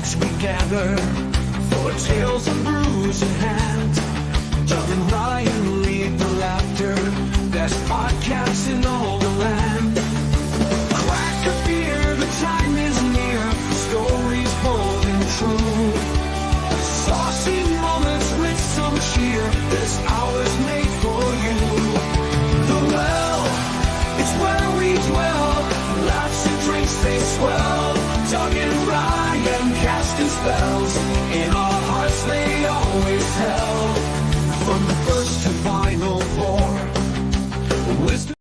hearts we gather for tales of bruise in hand. Doug and Ryan lead the laughter. Best podcasts in all the land. Crack a beer, the time is near. Stories bold and true. Saucy moments with some cheer. This hour's made for you. The Well, it's where we dwell. Laughs and drinks they swell. Doug and Ryan casting spells. In our hearts they always tell. From the first to final four. Wisdom.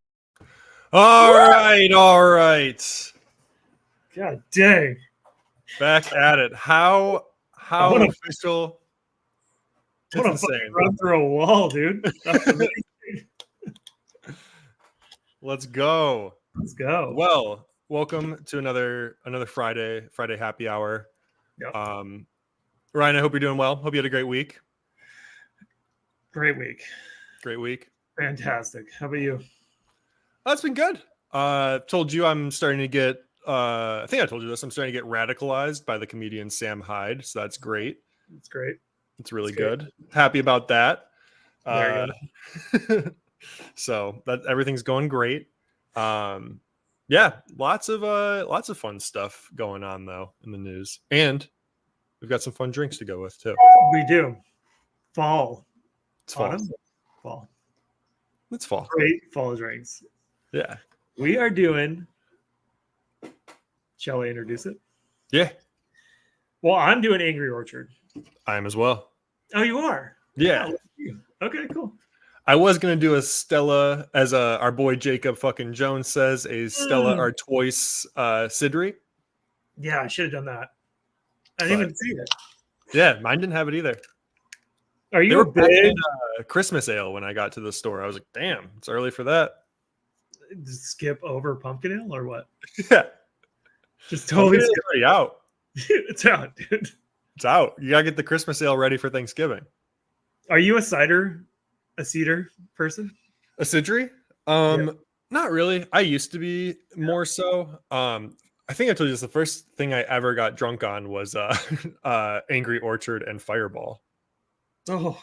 All right. God dang. Back at it. How What a- official? What a It's fucking insane. run through a wall, dude. That's amazing. Let's go. Let's go. Well, welcome to another Friday happy hour. Yep. Ryan, I hope you're doing well. Hope you had a great week. Great week. Great week. Fantastic. How about you? That's been good. Told you I'm starting to get. I think I told you this. I'm starting to get radicalized by the comedian Sam Hyde, so that's great. It's great. It's really That's great. good. Happy about that. There So that everything's going great. Yeah, lots of fun stuff going on though in the news, and we've got some fun drinks to go with too. We do. Fall. It's fall. Autumn? Fall. It's fall. Great fall drinks. Yeah. We are doing. Shall I introduce it? Yeah. Well, I'm doing Angry Orchard. I am as well. Oh, you are? Yeah. Oh, look at you. Okay, cool. I was gonna do a Stella, as our boy Jacob fucking Jones says, a Stella Artois Sidri. Yeah, I should have done that. I didn't even see it. Yeah, mine didn't have it either. Are They you were a back big in Christmas ale when I got to the store. I was like, damn, it's early for that. skip over pumpkin ale or what? Yeah. Just totally It's skip. already out. It's out, dude. It's out. You gotta get the Christmas ale ready for Thanksgiving. Are you a cedar person? A Sidri? Not really. I used to be more so. I think I told you this. The first thing I ever got drunk on was Angry Orchard and Fireball. Oh,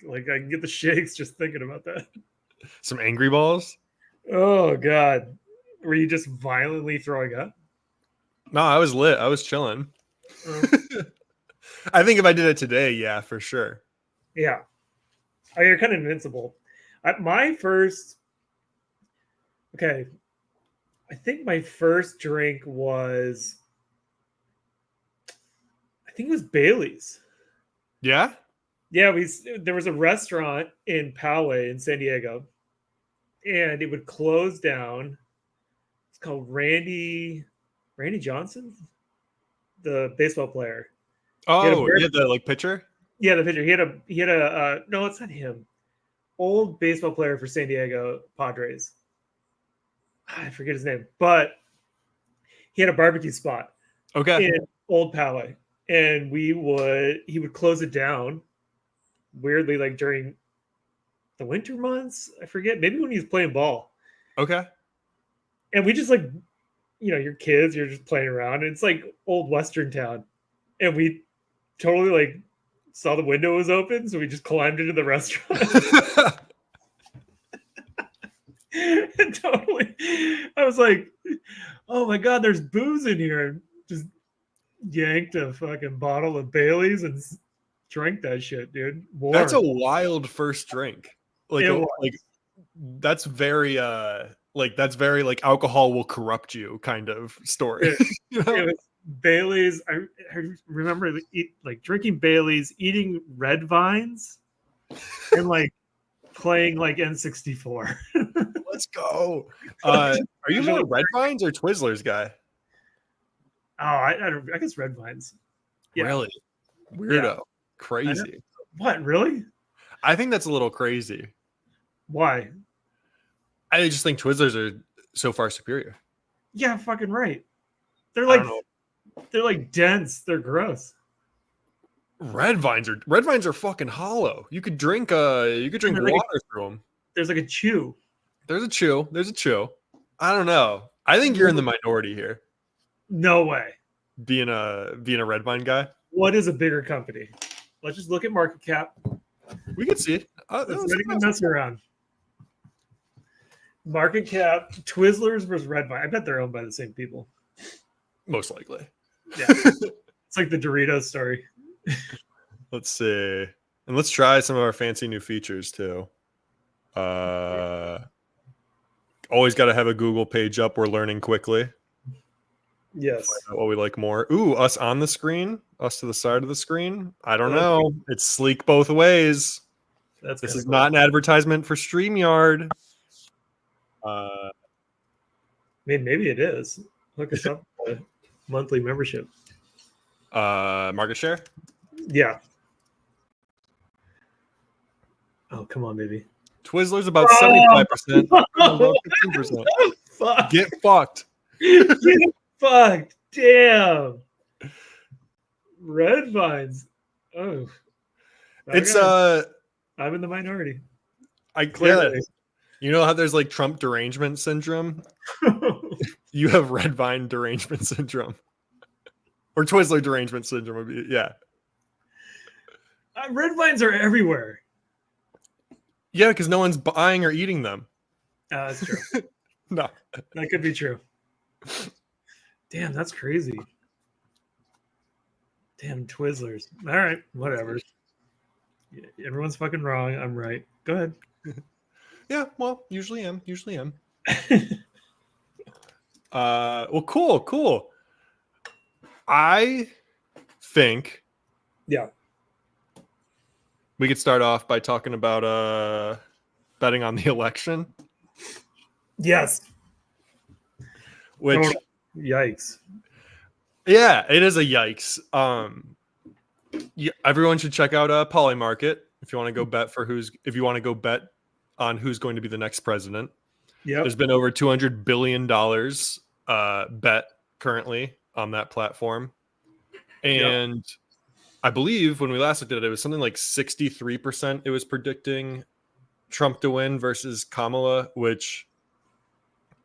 like I can get the shakes just thinking about that. Some Angry Balls? Oh God, were you just violently throwing up? No, I was lit. I was chilling. Oh, I think if I did it today, yeah, for sure. yeah, oh, you're kind of invincible. My first, okay, I think my first drink was, I think it was Bailey's. Yeah? Yeah, there was a restaurant in Poway in San Diego, and it would close down. It's called Randy Johnson, the baseball player. Oh, you had the like pitcher? Yeah, the pitcher. He had a no, it's not him. Old baseball player for San Diego Padres. I forget his name, but he had a barbecue spot Okay. in Old Poway, and he would close it down weirdly, like during the winter months. I forget, maybe when he was playing ball. Okay. And we just like, you're kids, you're just playing around. And it's like old Western town, and we totally like saw the window was open, so we just climbed into the restaurant. And totally, I was like, "Oh my God, there's booze in here!" And just yanked a fucking bottle of Bailey's and drank that shit, dude. Warm. That's a wild first drink. Like, It was. like that's very that's very like alcohol will corrupt you kind of story. You know? It was Bailey's. I remember like drinking Bailey's, eating red vines, and like playing like N64. Let's go. Are you more Red Vines or Twizzlers guy? Oh, I guess red vines. Yeah. Really? Weirdo. Yeah. Crazy. What, really? I think that's a little crazy. Why? I just think Twizzlers are so far superior. Yeah, fucking right. They're I like don't they're like dense. They're gross. Red Vines are fucking hollow. You could drink water through them. There's like a chew. There's a chew. I don't know. I think you're in the minority here. No way. being a red vine guy? What is a bigger company? Let's just look at market cap. We can see it. Let's not even mess around. Market cap, Twizzlers versus Red Vine. I bet they're owned by the same people. Most likely. Yeah. It's like the Doritos story. Let's see. And let's try some of our fancy new features too. Always got to have a Google page up. We're learning quickly. Yes. What we like more. Ooh, us on the screen, us to the side of the screen. I don't know. It's sleek both ways. This is not an advertisement for StreamYard. I mean, maybe it is. Look us up. Monthly membership. Market share. Yeah. Oh, come on, baby. Twizzlers about 75%. 15%. Fuck. Get fucked. Get fucked. Damn. Red Vines. Oh. It's I'm in the minority. Clearly. You know how there's like Trump derangement syndrome? You have red vine derangement syndrome. Or Twizzler derangement syndrome would be, yeah. Red Vines are everywhere. Yeah, because no one's buying or eating them. That's true. No. That could be true. Damn, that's crazy. Damn Twizzlers. All right, whatever. Everyone's fucking wrong. I'm right. Go ahead. Yeah, well, usually am. Well, cool. I think Yeah. we could start off by talking about betting on the election. Yes. Which yikes. Yeah, it is a yikes. Everyone should check out Polymarket if you want to go bet on who's going to be the next president. Yeah. There's been over $200 billion bet currently on that platform. And I believe when we last looked at it, it was something like 63% it was predicting Trump to win versus Kamala, which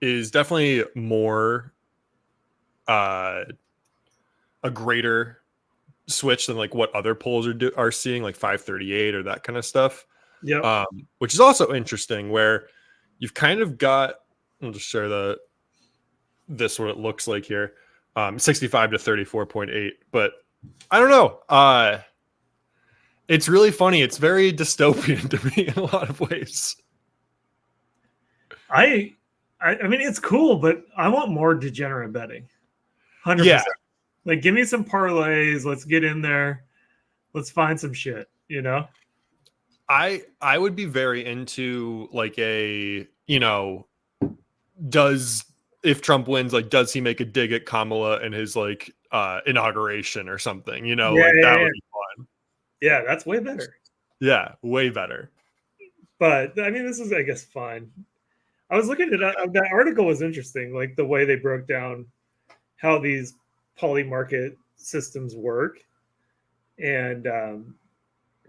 is definitely more a greater switch than like what other polls are seeing, like 538 or that kind of stuff. Yeah. Which is also interesting, where you've kind of got, I'll just share what it looks like here. 65 to 34.8, but I don't know. It's really funny. It's very dystopian to me in a lot of ways. I mean, it's cool, but I want more degenerate betting. 100%. Yeah. Like, give me some parlays. Let's get in there. Let's find some shit, you know? I would be very into like if Trump wins, like, does he make a dig at Kamala in his like inauguration or something? That would be fun. Yeah, that's way better. Yeah, way better. But I mean, this is, I guess, fine. I was looking at that article was interesting, like the way they broke down how these poly market systems work, and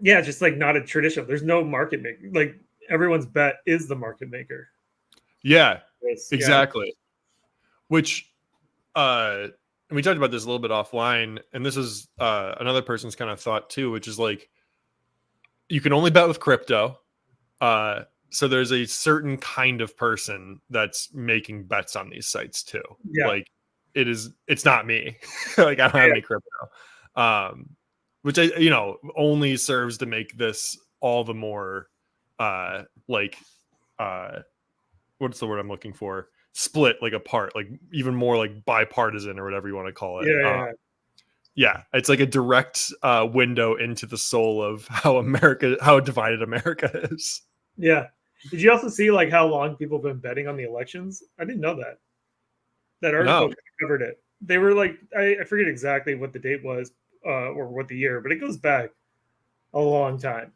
just like not a traditional. There's no market maker. Like everyone's bet is the market maker. Yeah, exactly. Which, and we talked about this a little bit offline, and this is another person's kind of thought too, which is like, you can only bet with crypto. So there's a certain kind of person that's making bets on these sites too. Yeah. Like it's not me. Like I don't have any crypto. Which only serves to make this all the more what's the word I'm looking for? Split, like apart, like even more like bipartisan or whatever you want to call it. Yeah, it's like a direct window into the soul of how divided America is. Yeah. Did you also see like how long people have been betting on the elections? I didn't know that. That article covered it. They were like, I forget exactly what the date was or what the year, but it goes back a long time.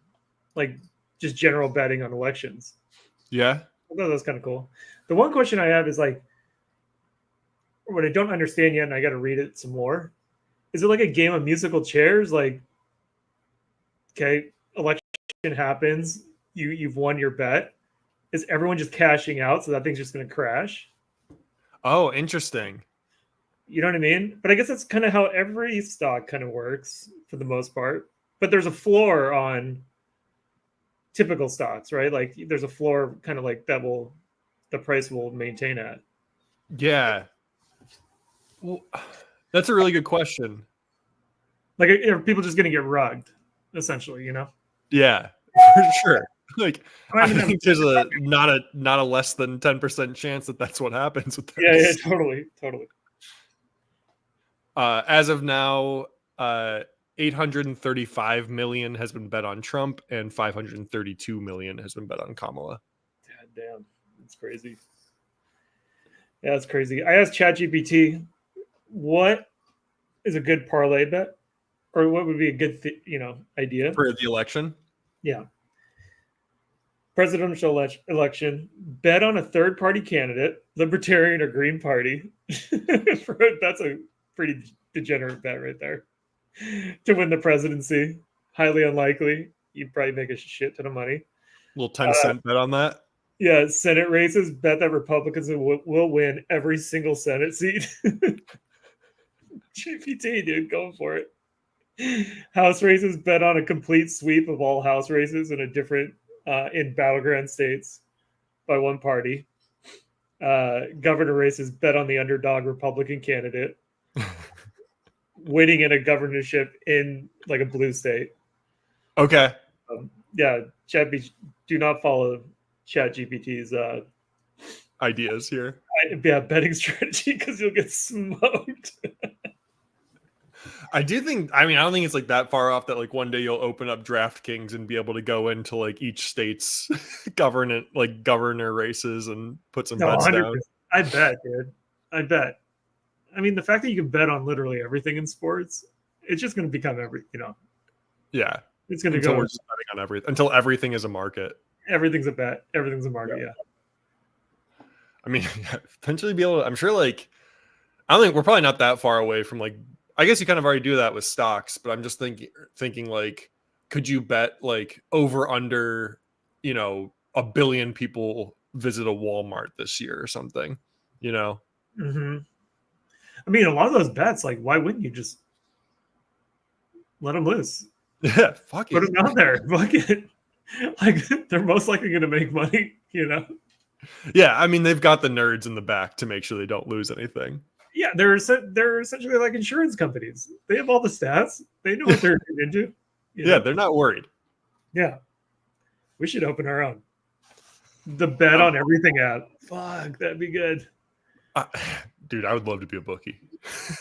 Like just general betting on elections. Yeah. I thought that was kind of cool. The one question I have is like, what I don't understand yet, and I got to read it some more. Is it like a game of musical chairs? Like, okay, election happens, you've won your bet. Is everyone just cashing out, so that thing's just going to crash? Oh, interesting. You know what I mean? But I guess that's kind of how every stock kind of works for the most part. But there's a floor on typical stocks, right? Like there's a floor kind of like the price will maintain at. Yeah. Well, that's a really good question. Like are people just going to get rugged, essentially? Yeah, for sure. Like, I I mean, think there's a not a less than 10% chance that that's what happens with yeah, this. totally. As of now, 835 million has been bet on Trump, and 532 million has been bet on Kamala. God damn, it's crazy. Yeah, it's crazy. I asked ChatGPT, what is a good parlay bet, or what would be a good, idea? For the election. Yeah. Presidential election, bet on a third party candidate, Libertarian or Green Party. That's a pretty degenerate bet right there. To win the presidency, highly unlikely. You'd probably make a shit ton of money. Little 10-cent bet on that. Yeah, Senate races, bet that Republicans will win every single Senate seat. GPT, dude, go for it. House races, bet on a complete sweep of all House races in battleground states by one party. Governor races, bet on the underdog Republican candidate winning in a governorship in like a blue state. Okay. Yeah, do not follow ChatGPT's ideas here. Betting strategy because you'll get smoked. I do think, I don't think it's like that far off that like one day you'll open up DraftKings and be able to go into like each state's governor races and put some bets 100%. Down. I bet, dude. I bet. I mean, the fact that you can bet on literally everything in sports, it's just going to become Yeah. It's going to go. We're just betting on everything until everything is a market. Everything's a bet. Everything's a market. Yeah. I mean, potentially be able to, I'm sure like, I don't think we're probably not that far away from like, I guess you kind of already do that with stocks, but I'm just thinking like, could you bet like over under, 1 billion people visit a Walmart this year or something, Mm-hmm. I mean, a lot of those bets, like, why wouldn't you just let them loose? Yeah, fuck it. Put them out there. Fuck it. Like, they're most likely going to make money, Yeah, I mean, they've got the nerds in the back to make sure they don't lose anything. Yeah, they're essentially like insurance companies. They have all the stats. They know what they're into. Yeah, they're not worried. Yeah. We should open our own. The bet on everything app. Fuck, that'd be good. Dude, I would love to be a bookie.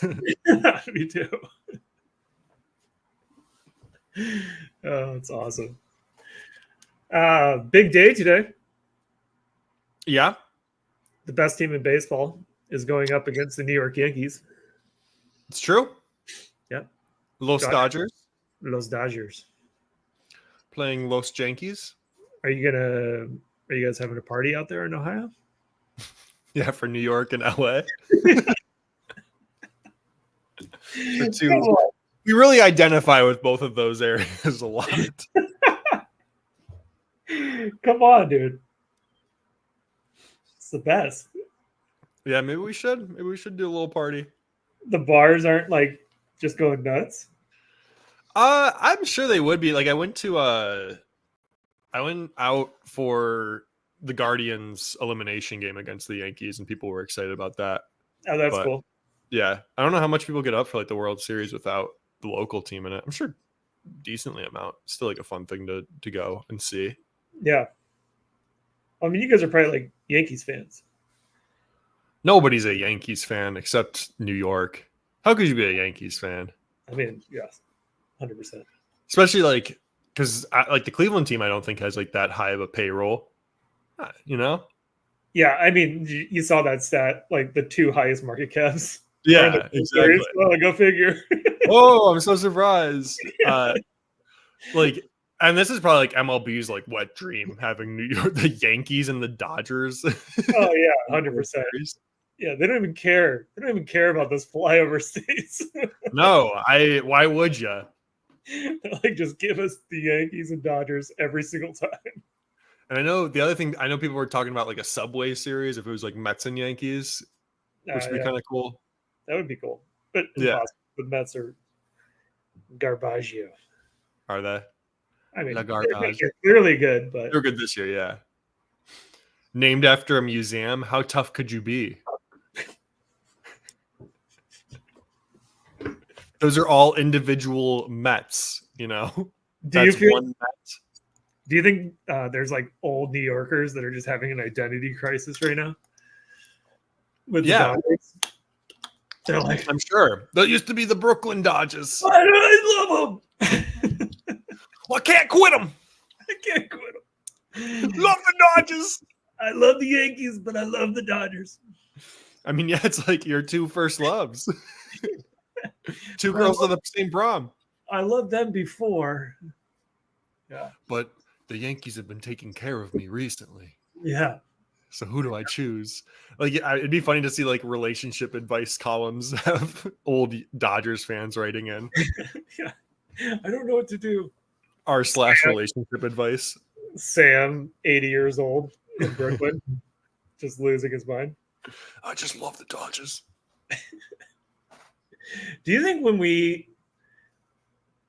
Me too. Oh, it's awesome. Big day today. Yeah. The best team in baseball is going up against the New York Yankees. It's true. Yep. Los Dodgers. Los Dodgers. Playing Los Yankees. Are you guys having a party out there in Ohio? Yeah, for New York and LA. We really identify with both of those areas a lot. Come on, dude. It's the best. Yeah, maybe we should do a little party. The bars aren't like just going nuts. I'm sure they would be. Like I went out for the Guardians elimination game against the Yankees and people were excited about that. Oh, that's cool. Yeah. I don't know how much people get up for like the World Series without the local team in it. I'm sure decently amount. Still like a fun thing to go and see. Yeah. I mean, you guys are probably like Yankees fans. Nobody's a Yankees fan except New York. How could you be a Yankees fan? I mean, yes, 100%. Especially like because like the Cleveland team, I don't think has like that high of a payroll. Yeah, I mean, you saw that stat, like the 2 highest market caps. Yeah, exactly. Well, go figure. Oh, I'm so surprised. And this is probably like MLB's like wet dream, having New York, the Yankees and the Dodgers. Oh yeah, 100%. Yeah, they don't even care. They don't even care about those flyover states. No, why would you? Like, just give us the Yankees and Dodgers every single time. And I know the other thing, I know people were talking about like a Subway series if it was like Mets and Yankees, which would be kind of cool. That would be cool, but Yeah. impossible. The Mets are garbaggio. Are they? I mean, La Garbage. they're clearly good, but They're good this year, yeah. Named after a museum, how tough could you be? Those are all individual Mets, you know? do you That's feel? one Met. Do you think there's like old New Yorkers that are just having an identity crisis right now with the Yeah. Dodgers? They're like, I'm sure. That used to be the Brooklyn Dodgers. I love them. Well, I can't quit them. I can't quit them. Love the Dodgers. I love the Yankees, but I love the Dodgers. I mean, yeah, it's like your two first loves. Two girls to the same prom. I loved them before. Yeah. But the Yankees have been taking care of me recently. Yeah. So who do I choose? Like, it'd be funny to see like relationship advice columns have old Dodgers fans writing in Yeah. I don't know what to do. r/relationship advice. Sam, 80 years old in Brooklyn, just losing his mind. I just love the Dodgers. Do you think when we,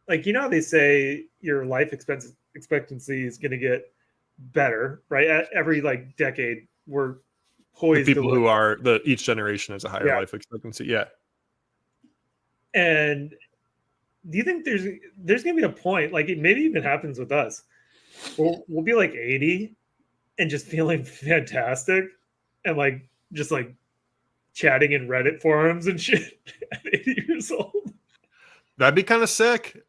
like, you know, how they say your life expectancy is going to get better, right? At every like decade, we're The poised people to who are each generation has a higher Yeah. life expectancy. Yeah. And do you think there's going to be a point, like it maybe even happens with us, we'll be like 80 and just feeling fantastic and like just like chatting in Reddit forums and shit at 80 years old? That'd be kind of sick.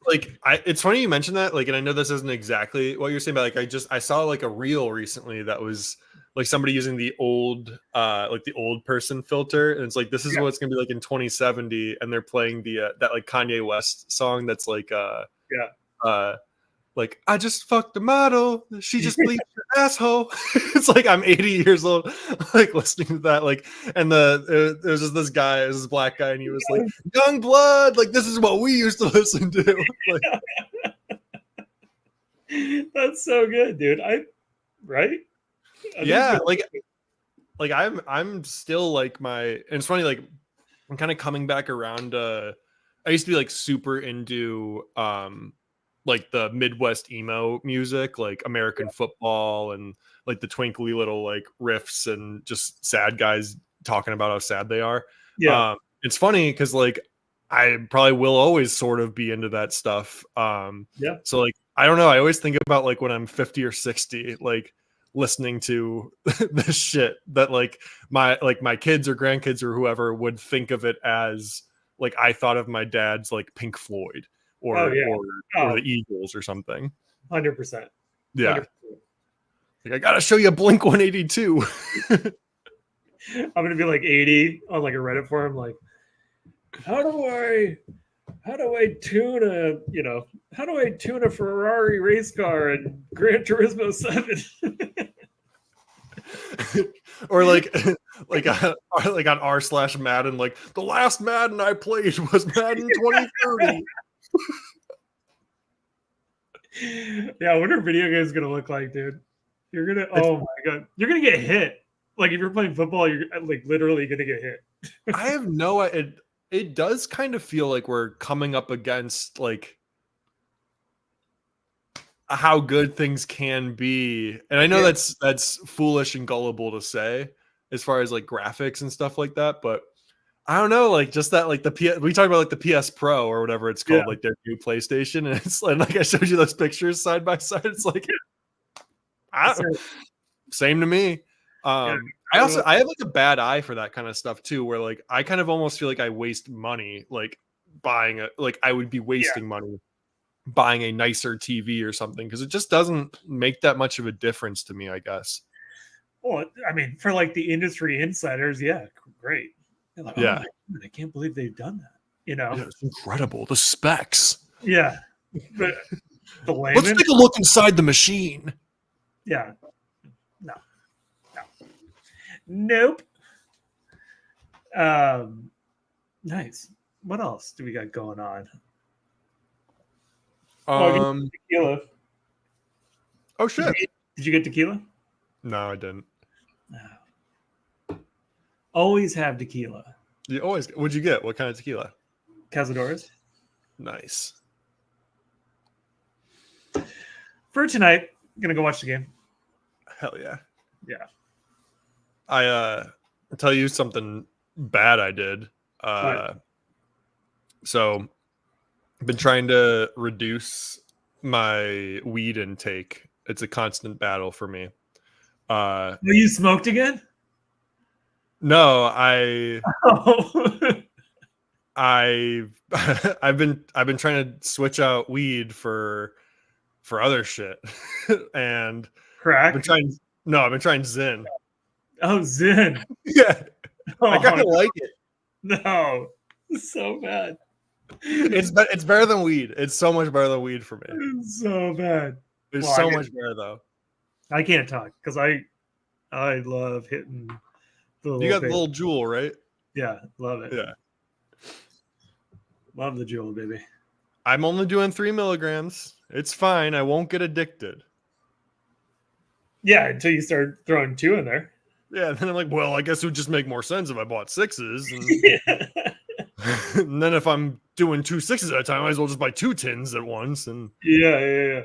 Like, it's funny you mentioned that. Like, and I know this isn't exactly what you're saying, but like, I saw like a reel recently that was like somebody using the old, like the old person filter, and it's like this is Yeah. what it's gonna be like in 2070, and they're playing the that like Kanye West song that's like like I just fucked the model, she just bleached her asshole. It's like I'm 80 years old, like listening to that, like, and there's just this guy, this black guy, and he was like, "Young blood, like this is what we used to listen to." Like, That's so good, dude. Right? I think yeah, so. like I'm still like and it's funny, like I'm kind of coming back around. I used to be like super into like the Midwest emo music, like American football and like the twinkly little like riffs and just sad guys talking about how sad they are. Yeah. It's funny because like I probably will always sort of be into that stuff. Yeah. So like I don't know. I always think about like when I'm 50 or 60, like listening to this shit that like my kids or grandkids or whoever would think of it as like I thought of my dad's like Pink Floyd or Oh, yeah. or the Eagles or something. 100%. Yeah. 100%. Like, I gotta show you Blink 182. I'm gonna be like 80 on like a Reddit forum, like, how do I tune a Ferrari race car in Gran Turismo 7? Or like on r/Madden, like the last Madden I played was Madden 2030. Yeah, I wonder if video games gonna look like, dude. You're gonna oh my god, you're gonna get hit. Like if you're playing football, you're like literally gonna get hit. I have no it does kind of feel like we're coming up against like how good things can be. And I know Yeah. that's foolish and gullible to say as far as like graphics and stuff like that, but I don't know, like just that like we talked about like the PS Pro or whatever it's called, Yeah. like their new PlayStation, and it's like I showed you those pictures side by side. It's like same to me. I have like a bad eye for that kind of stuff too, where like I kind of almost feel like I waste money like buying I would be wasting money buying a nicer TV or something because it just doesn't make that much of a difference to me, I guess. Well, I mean, for like the industry insiders, yeah, great. They're like, Yeah. oh my God, I can't believe they've done that. You know? Yeah, it's incredible. The specs. Yeah. But the Let's layman, take a look inside the machine. yeah. No. Nope. Nice. What else do we got going on? Tequila. Oh shit. Did you get tequila? No, I didn't. No. Always have tequila. You always. What'd you get? What kind of tequila? Cazadores. Nice. For tonight, I'm gonna go watch the game. Hell yeah. Yeah. I'll tell you something bad I did. So I've been trying to reduce my weed intake. It's a constant battle for me. Well, you smoked again? No, I Oh. I've I've been trying to switch out weed for other shit. And Crack? I've been trying Zyn. Oh, Zen. Yeah. Oh, I kind of like it. no. So bad. It's better than weed. It's so much better than weed for me. It's so bad. It's Well, so much better though. I can't talk because I love hitting the You got the thing. little jewel, right? Yeah, love it. Yeah. Love the jewel, baby. I'm only doing 3 milligrams. It's fine. I won't get addicted. Yeah, until you start throwing 2 in there. Yeah. And then I'm like, well, I guess it would just make more sense if I bought 6s. And, Yeah. and then if I'm doing 2 6s at a time, I might as well just buy 2 tins at once. And Yeah.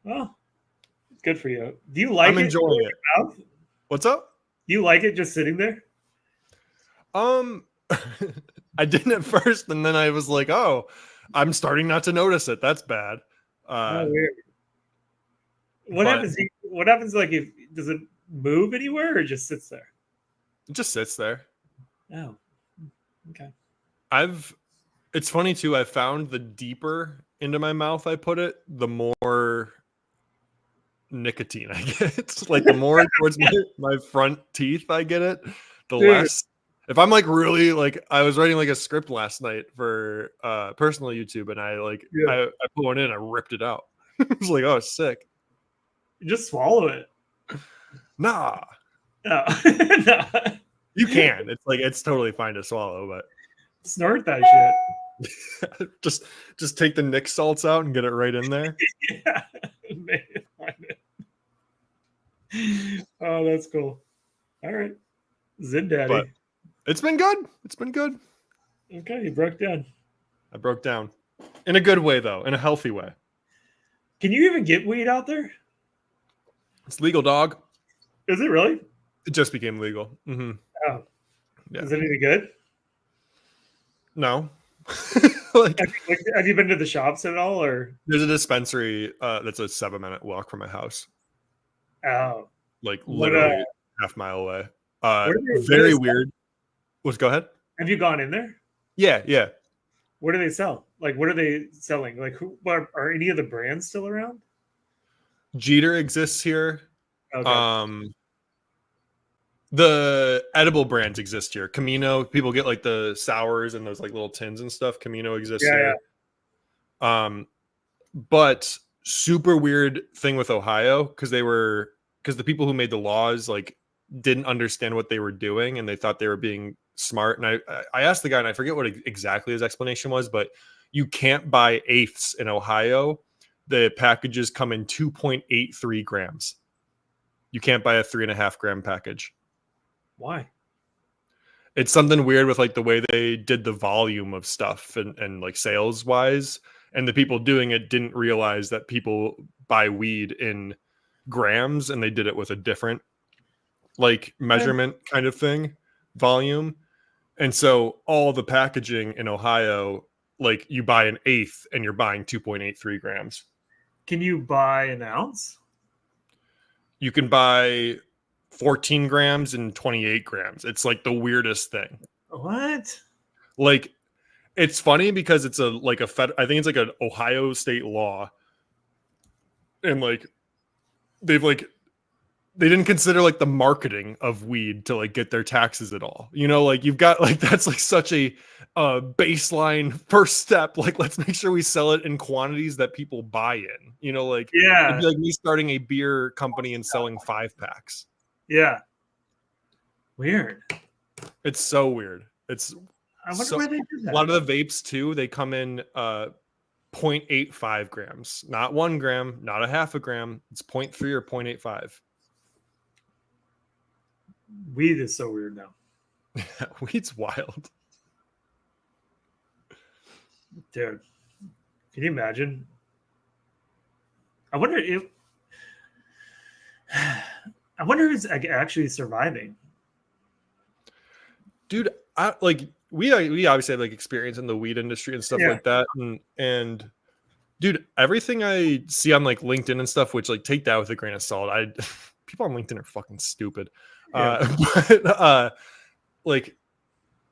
Well, good for you. Do you like I'm it? enjoying it. Mouth? What's up? Do you like it just sitting there? I didn't at first, and then I was like, oh, I'm starting not to notice it. That's bad. Oh, weird. What but- happens? What happens? Like, if does it move anywhere or it just sits there? It just sits there. Oh, okay. It's funny too. I found the deeper into my mouth I put it, the more nicotine I get. Like the more towards my front teeth I get it, the Dude. less. If I'm like really like, I was writing like a script last night for personal YouTube, and I I put one in, I ripped it out. I was like, oh, sick. You just swallow it. Nah, No. No. you can. It's like it's totally fine to swallow, but Snort that shit. just take the Nick salts out and get it right in there. Yeah. Make it find it. Oh, that's cool. All right. Zin Daddy. But it's been good. It's been good. Okay, you broke down. I broke down in a good way, though, in a healthy way. Can you even get weed out there? It's legal, dog. Is it really? It just became legal. Mm-hmm. Oh. Yeah. Is it any good? No. Like, Have you been to the shops at all, or? there's a dispensary that's a 7-minute walk from my house. Oh. Like What, literally half-mile away. what Very is that? weird. Go ahead. Have you gone in there? Yeah. What do they sell? Like, what are they selling? Like, are any of the brands still around? Jeter exists here. Okay. The edible brands exist here. Camino, people get like the sours and those like little tins and stuff. Camino exists here. But super weird thing with Ohio because the people who made the laws like didn't understand what they were doing and they thought they were being smart. And I asked the guy, and I forget what exactly his explanation was, but you can't buy eighths in Ohio. The packages come in 2.83 grams. You can't buy a 3.5 gram package. Why? It's something weird with like the way they did the volume of stuff and like sales wise. And the people doing it didn't realize that people buy weed in grams and they did it with a different like measurement kind of thing, volume. And so all the packaging in Ohio, like you buy an eighth and you're buying 2.83 grams. Can you buy an ounce? You can buy 14 grams and 28 grams. It's like the weirdest thing. What? Like, it's funny because it's I think it's like an Ohio state law. And like, they didn't consider like the marketing of weed to like get their taxes at all. You know, like you've got like, that's like such a baseline first step. Like, let's make sure we sell it in quantities that people buy in, you know, like, Yeah. it'd be like me starting a beer company and selling 5-packs. Yeah. Weird. It's so weird. It's I wonder so, why they did that. a lot of the vapes too, they come in 0.85 grams, not 1 gram, not a half a gram. It's 0.3 or 0.85. Weed is so weird now, Weed's wild. dude. Can you imagine? I wonder if I wonder who's actually surviving. Dude, I like we obviously have like experience in the weed industry and stuff Yeah. like that, and dude, everything I see on like LinkedIn and stuff, which like take that with a grain of salt. I people on LinkedIn are fucking stupid. Yeah. But like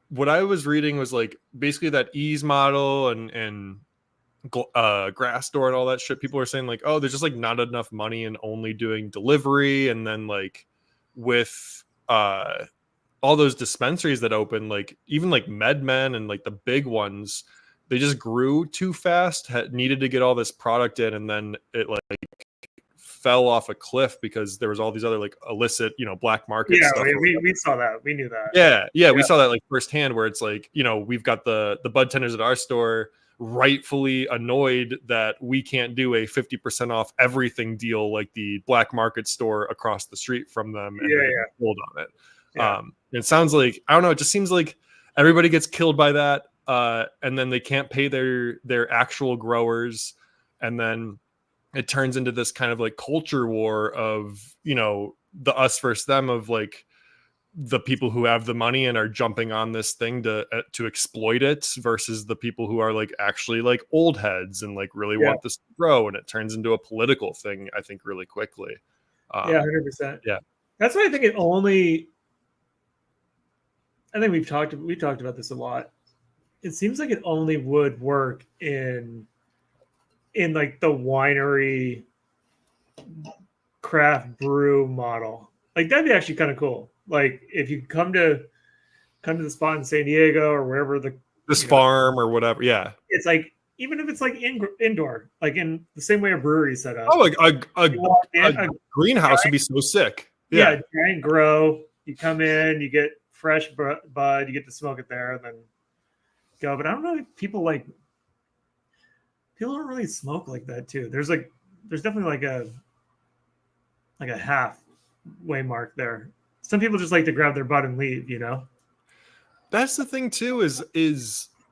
what I was reading was like basically that ease model and Glassdoor and all that shit. People are saying like, oh, there's just like not enough money in only doing delivery, and then like with all those dispensaries that open, like even like MedMen and like the big ones, they just grew too fast, needed to get all this product in, and then it like fell off a cliff because there was all these other like illicit, black market stuff. We saw that. We knew that. Yeah, we saw that like firsthand, where it's like, we've got the bud tenders at our store rightfully annoyed that we can't do a 50% off everything deal like the black market store across the street from them, and they're getting pulled on it. Yeah. It sounds like, I don't know, it just seems like everybody gets killed by that, and then they can't pay their actual growers, and then it turns into this kind of like culture war of the us versus them, of like the people who have the money and are jumping on this thing to exploit it, versus the people who are like actually like old heads and like really want this to grow, and it turns into a political thing, I think, really quickly. 100%. Yeah, that's why I think we've talked about this a lot. It seems like it only would work in like the winery craft brew model. Like that'd be actually kind of cool. Like if you come to the spot in San Diego or wherever this farm or whatever. Yeah, it's like, even if it's like indoor, like in the same way a brewery set up. Oh, like a greenhouse would be so sick. Yeah, giant grow. You come in, you get fresh bud, you get to smoke it there, and then go. But I don't know if people don't really smoke like that too. There's definitely like a halfway mark there. Some people just like to grab their bud and leave, That's the thing too, is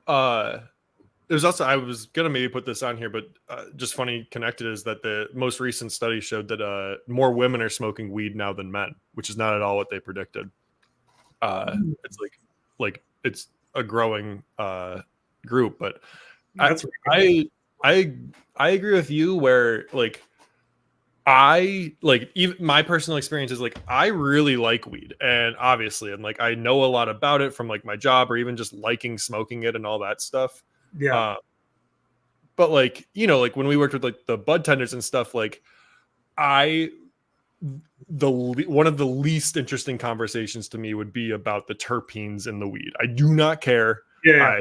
there's also, I was gonna maybe put this on here, but just funny connected is that the most recent study showed that more women are smoking weed now than men, which is not at all what they predicted. It's like it's a growing group, but I agree with you where like even my personal experience is like I really like weed, and obviously, and like I know a lot about it from like my job or even just liking smoking it and all that stuff. Yeah. But like, like when we worked with like the bud tenders and stuff, like one of the least interesting conversations to me would be about the terpenes in the weed. I do not care. Yeah.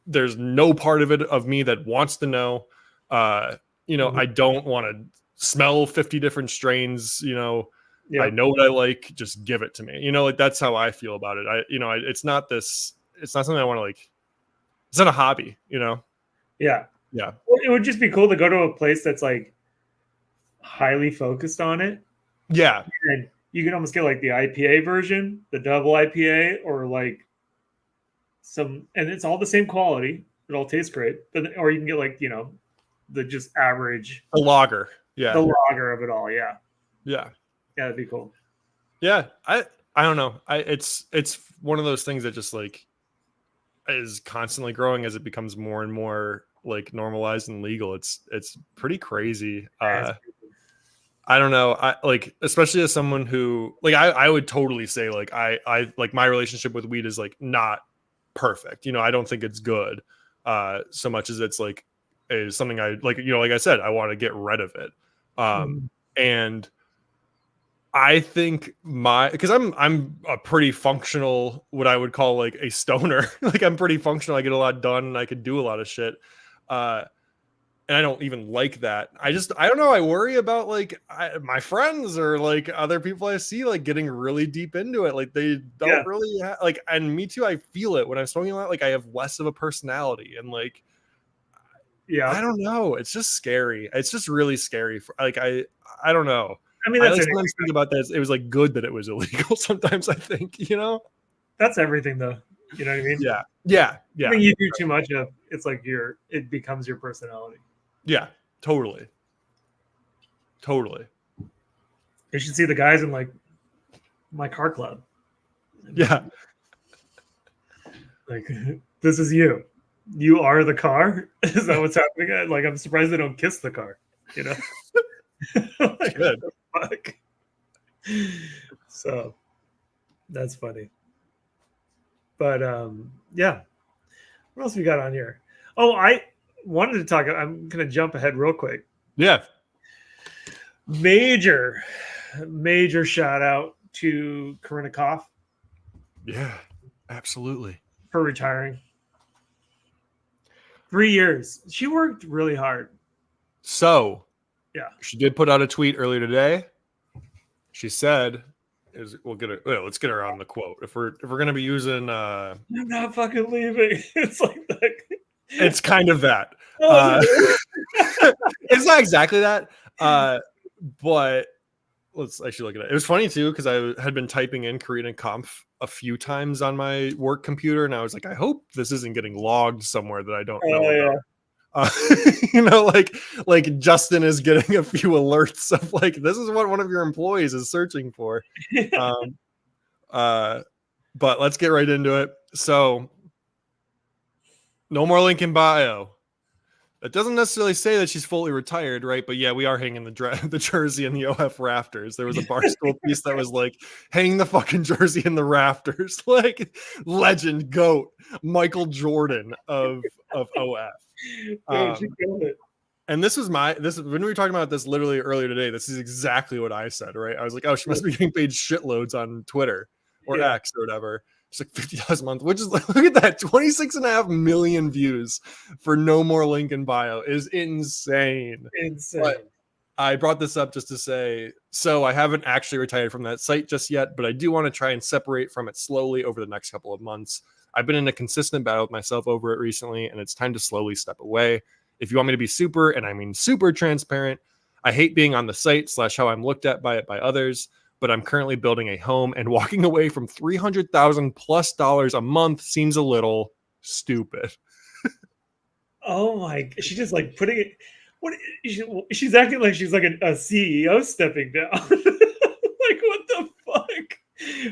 There's no part of it of me that wants to know. I don't want to smell 50 different strains. I know what I like. Just give it to me. Like that's how I feel about it. It's not something I want to like. It's not a hobby. Yeah. Yeah. Well, it would just be cool to go to a place that's like highly focused on it. Yeah. And you can almost get like the IPA version, the double IPA, or like and it's all the same quality. It all tastes great. Or you can get like, the just average. A lager. Yeah. The lager of it all. Yeah. Yeah. Yeah, that'd be cool. Yeah. I don't know. It's one of those things that just like is constantly growing as it becomes more and more like normalized and legal. It's pretty crazy. I don't know. I like, especially as someone who like, I would totally say like, I like my relationship with weed is like not perfect. I don't think it's good so much as it's like is something I like, like I said, I want to get rid of it. And I think because I'm a pretty functional, what I would call like a stoner. Like I'm pretty functional. I get a lot done and I could do a lot of shit. And I don't even like that. I don't know. I worry about like my friends or like other people I see like getting really deep into it. Like they don't really like, and me too. I feel it when I'm smoking a lot. Like I have less of a personality and like, I don't know. It's just scary. It's just really scary. I don't know. I mean, I that's like anything. sometimes think about that. It was like good that it was illegal. Sometimes I think, That's everything, though. You know what I mean? Yeah. I think you do too much of it's like it becomes your personality. Yeah, totally. You should see the guys in like my car club. Yeah. Like, this is you. You are the car. Is that what's happening? Like, I'm surprised they don't kiss the car. Like, Good. what the fuck? So that's funny. But yeah. What else we got on here? Oh, I wanted to talk. I'm gonna jump ahead real quick. Yeah. Major shout out to Corinna Kopf Yeah, absolutely. for retiring. 3 years. She worked really hard. So, Yeah. she did put out a tweet earlier today. She said, let's get her on the quote. If we're gonna be using I'm not fucking leaving. It's like that. it's kind of that. Oh, It's not exactly that. But let's actually look at it. It was funny too, because I had been typing in Corinna Kopf a few times on my work computer, and I was like, I hope this isn't getting logged somewhere that I don't know about. Like Justin is getting a few alerts of like, this is what one of your employees is searching for. But let's get right into it. So, no more link in bio. It doesn't necessarily say that she's fully retired, right? But yeah, we are hanging the jersey in the OF rafters. There was a Barstool piece that was like, hang the fucking jersey in the rafters. Like, legend, GOAT, Michael Jordan of OF. she killed it. And this is when we were talking about this literally earlier today, this is exactly what I said, right? I was like, oh, she must be getting paid shitloads on Twitter or X or whatever. It's like $50 a month, which is like, look at that, 26.5 million views for no more link in bio is insane. But I brought this up just to say, so I haven't actually retired from that site just yet, but I do want to try and separate from it slowly over the next couple of months. I've been in a consistent battle with myself over it recently, and it's time to slowly step away. If you want me to be super, and I mean super transparent, I hate being on the site / how I'm looked at by others, but I'm currently building a home, and walking away from $300,000+ a month seems a little stupid. Oh my! She just like putting it. What? She's acting like she's like a CEO stepping down. Like, what the fuck?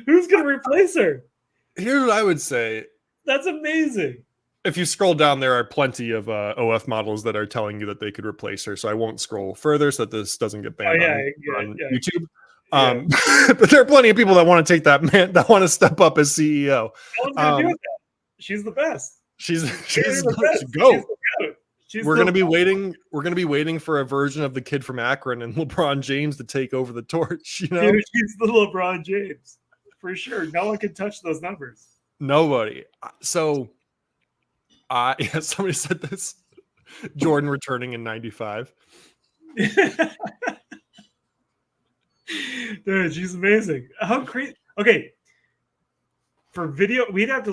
Who's gonna replace her? Here's what I would say. That's amazing. If you scroll down, there are plenty of OF models that are telling you that they could replace her. So I won't scroll further so that this doesn't get banned on YouTube. But there are plenty of people that want to take that want to step up as CEO. No one's gonna do that. She's the best. She's the best. go. We're gonna be waiting. We're gonna be waiting for a version of the kid from Akron and LeBron James to take over the torch. Dude, she's the LeBron James for sure. No one can touch those numbers. Nobody. So, somebody said this. Jordan returning in '95. Dude, she's amazing. How crazy. Okay. For video, we'd have to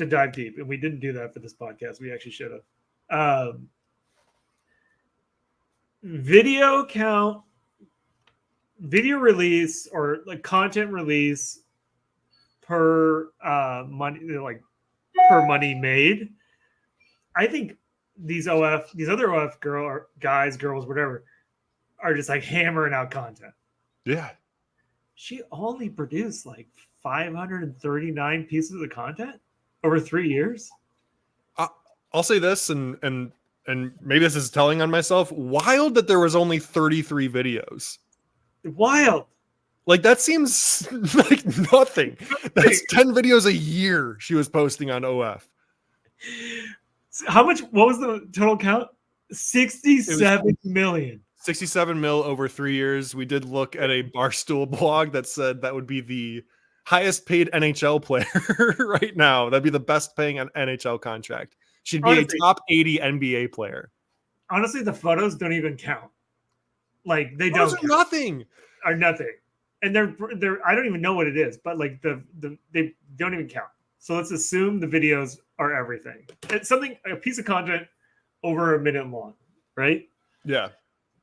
dive deep, and we didn't do that for this podcast. We actually should have. Video count, video release, or like content release per money, like per money made. I think these other OF guys, girls, whatever, are just like hammering out content. Yeah. She only produced like 539 pieces of content over 3 years. I'll say this, and maybe this is telling on myself. Wild that there was only 33 videos. Wild. Like, that seems like nothing. That's 10 videos a year she was posting on OF. How much? What was the total count? 67 million. 67 mil over 3 years. We did look at a Barstool blog that said that would be the highest paid NHL player right now. That'd be the best paying NHL contract. She'd be a top 80 NBA player. Honestly, the photos don't even count. Like, they Those don't are nothing. Are nothing. And they're I don't even know what it is, but like they don't even count. So let's assume the videos are everything. It's a piece of content over a minute long, right? Yeah.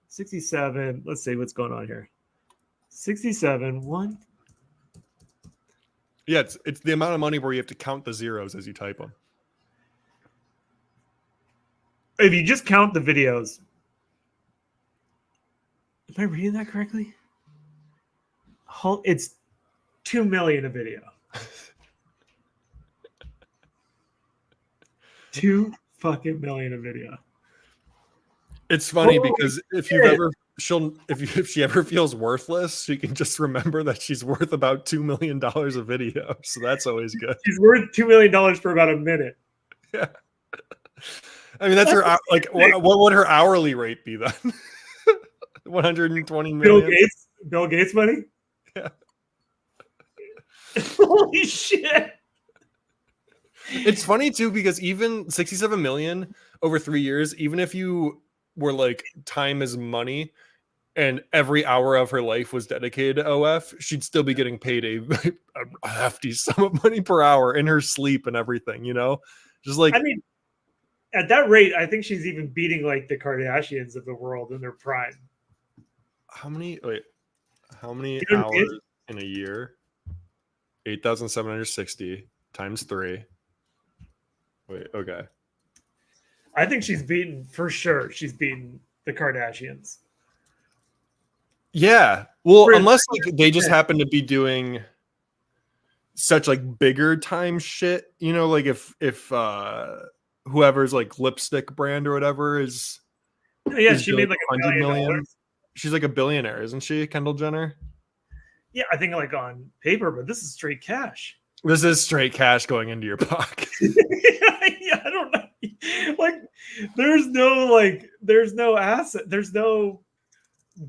67. Let's see what's going on here. 67. One. Yeah, it's the amount of money where you have to count the zeros as you type them. If you just count the videos, am I reading that correctly? It's 2 million a video. 2 fucking million a video. It's funny Holy because if she ever feels worthless, she can just remember that she's worth about $2 million a video. So that's always good. She's worth $2 million for about a minute. Yeah. I mean, that's her, like, what would her hourly rate be then? 120 million. Bill Gates money? Yeah. Holy shit. It's funny too, because even 67 million over 3 years, even if you were like time is money and every hour of her life was dedicated to OF, she'd still be getting paid a hefty sum of money per hour in her sleep and everything, you know? Just like, I mean, at that rate, I think she's even beating like the Kardashians of the world in their prime. how many You know, hours in a year? 8,760 times 3. Wait, okay. I think she's beaten for sure. She's beaten the Kardashians. Yeah. Well, For- unless like they just happen to be doing such like bigger time shit, you know, like if whoever's like lipstick brand or whatever is Yeah, is she doing made like $1 100 million. million. She's like a billionaire, isn't she, Kendall Jenner? Yeah, I think like on paper, but this is straight cash. This is straight cash going into your pocket. Yeah, I don't know. Like, there's no asset. There's no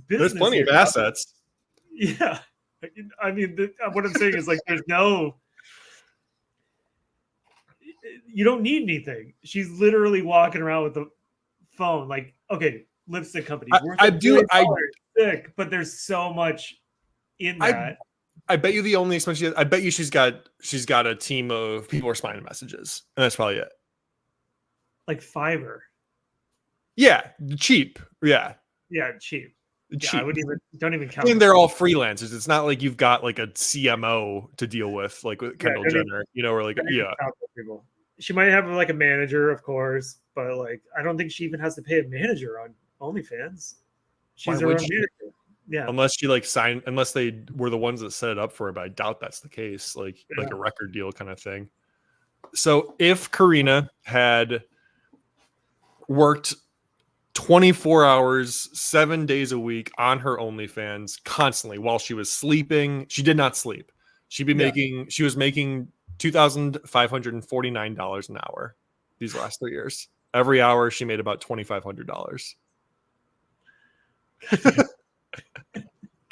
business. There's plenty of here. assets. Yeah. I mean, what I'm saying is like, you don't need anything. She's literally walking around with the phone. Like, okay, lipstick company. Sick, but there's so much in that. I bet you the only expense she has, I bet you she's got a team of people responding to messages, and that's probably it. Like Fiverr. Yeah, cheap. Yeah, Cheap. cheap. Yeah, don't even count. And they're all freelancers. It's not like you've got like a CMO to deal with, like with Kendall Jenner, you know, or like people. She might have like a manager, of course, but like I don't think she even has to pay a manager on OnlyFans. She's her own manager. Yeah. Unless she like signed, unless they were the ones that set it up for her, but I doubt that's the case. Like a record deal kind of thing. So if Corinna had worked 24 hours, 7 days a week on her OnlyFans constantly while she was sleeping, she did not sleep. She was making $2,549 an hour these last 3 years. Every hour she made about $2,500.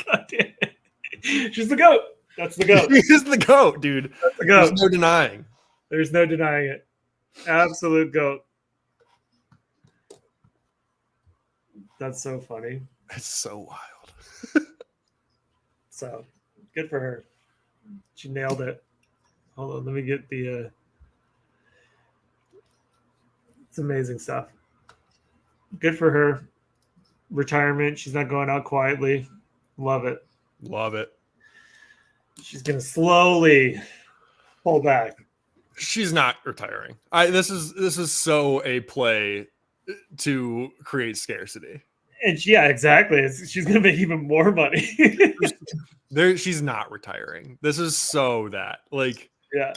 God damn it. She's the GOAT. That's the GOAT. She's the GOAT, dude. That's the GOAT. There's no denying. There's no denying it. Absolute GOAT. That's so funny. It's so wild. So good for her. She nailed it. Hold on, let me get the it's amazing stuff. Good for her. Retirement. She's not going out quietly. Love it. Love it. She's gonna slowly pull back. She's not retiring. This is so a play to create scarcity. And yeah, exactly. She's gonna make even more money. She's not retiring. This is so that like yeah.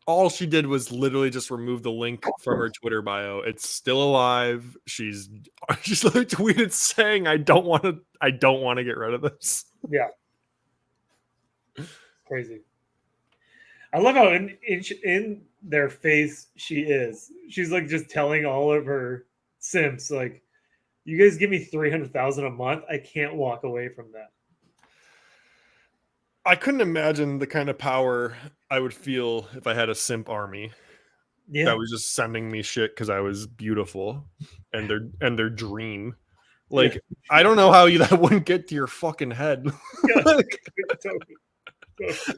All she did was literally just remove the link from her Twitter bio. It's still alive. She's literally tweeted saying, I don't want to get rid of this. Yeah. Crazy. I love how in their face she is. She's like just telling all of her simps, like, you guys give me $300,000 a month. I can't walk away from that. I couldn't imagine the kind of power I would feel if I had a simp army that was just sending me shit because I was beautiful and their dream. Like, I don't know how that wouldn't get to your fucking head. Like,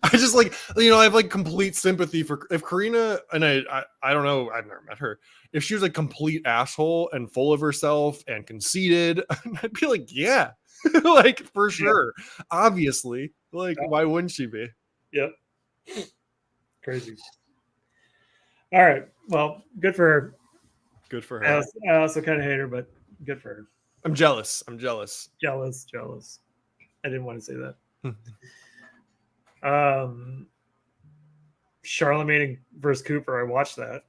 I just like, you know, I have like complete sympathy for if Corinna, and I don't know, I've never met her. If she was a complete asshole and full of herself and conceited, I'd be like, yeah, Like for sure. Obviously. Like why wouldn't she be? Yep. Crazy. All right. Well, good for her. Good for I her. also kind of hate her, but good for her. I'm jealous. I'm jealous. Jealous. I didn't want to say that. Charlamagne versus Cooper. I watched that.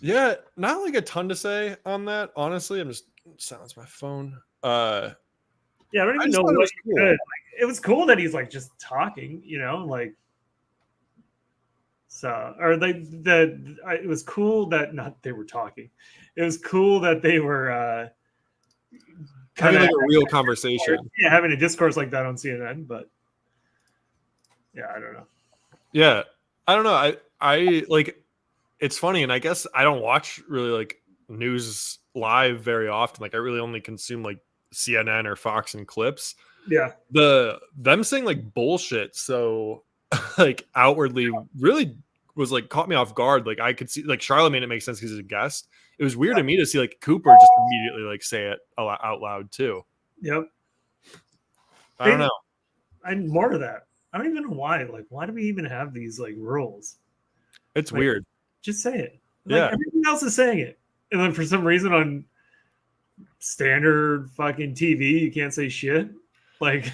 Yeah, not like a ton to say on that. Honestly, I'm just silence my phone. Yeah, I don't I even just know thought it what was he cool. could. Like, it was cool that he's like just talking, like. So, or it was cool that not they were talking. It was cool that they were kind Having of like a real conversation. having a discourse like that on CNN. But yeah, I don't know. Yeah, I don't know. I like. It's funny, and I guess I don't watch really like news live very often. Like I really only consume like CNN or Fox and clips. Yeah, Them saying like bullshit so like outwardly really was like caught me off guard. Like I could see like Charlamagne, it makes sense because he's a guest. It was weird to me to see like Cooper just immediately like say it out loud too. yep. I don't know. I'm more of that. I don't even know why. Like, why do we even have these like rules? It's Like, weird. just say it. Like Yeah. everything else is saying it, and then for some reason on standard fucking TV you can't say shit. Like,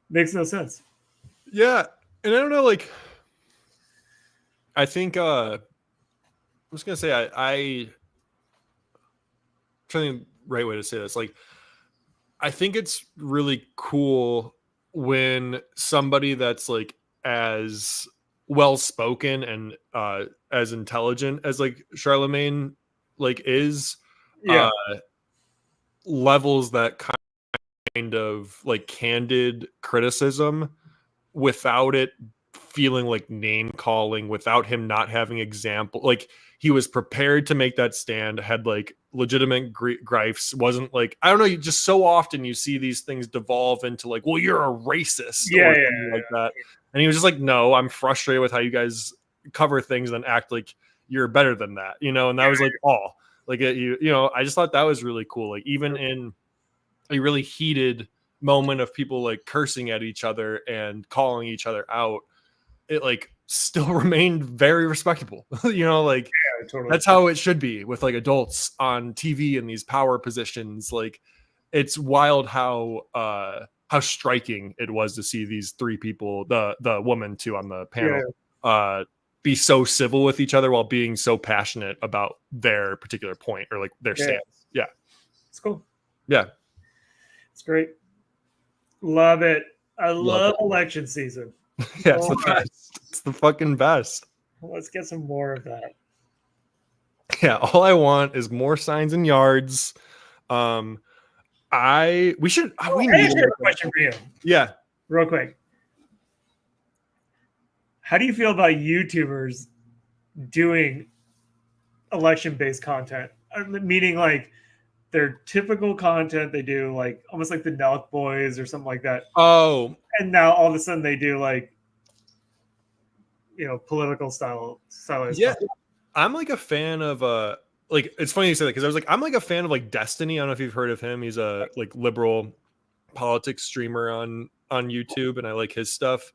makes no sense. Yeah. And I don't know, like I think I was gonna say I trying to think the right way to say this. Like I think it's really cool when somebody that's like as well spoken and as intelligent as like Charlamagne like is Yeah, levels that kind of like candid criticism without it feeling like name calling, without him not having example. Like he was prepared to make that stand, had like legitimate gripes, wasn't like, I don't know, you just so often you see these things devolve into like, well, you're a racist or something like that. And he was just like, no, I'm frustrated with how you guys cover things and act like you're better than that, and that was like all like I just thought that was really cool. Like even in a really heated moment of people like cursing at each other and calling each other out, it like still remained very respectable. Like totally. that's how it should be with like adults on TV in these power positions. Like it's wild how striking it was to see these three people, the woman too on the panel, be so civil with each other while being so passionate about their particular point or like their stance. Yeah. It's cool. Yeah. It's great. Love it. I love election season. Yeah, it's the best. It's the fucking best. Let's get some more of that. Yeah, all I want is more signs in yards. We need I actually have a question for you. Yeah. Real quick. How do you feel about YouTubers doing election-based content? Meaning like their typical content they do, like almost like the Nelk Boys or something like that. Oh. And now all of a sudden they do like political style. Yeah. Content. I'm like a fan of like it's funny you say that because I was like, I'm like a fan of like Destiny. I don't know if you've heard of him. He's a like liberal politics streamer on YouTube, and I like his stuff.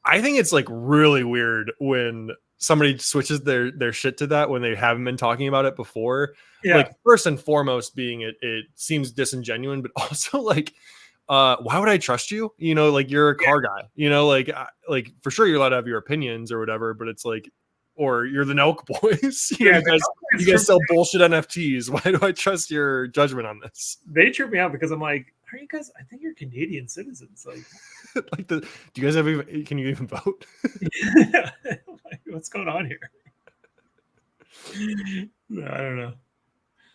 I think it's like really weird when somebody switches their shit to that when they haven't been talking about it before. Yeah. Like first and foremost being it seems disingenuous, but also like why would I trust you? Like you're a car guy, like for sure you're allowed to have your opinions or whatever, but it's like, or you're the Nelk Boys. you guys sell bullshit NFTs. Why do I trust your judgment on this? They trip me out because I'm like, are you guys? I think you're Canadian citizens. Like, like do you guys have even? Can you even vote? Like, what's going on here? I don't know.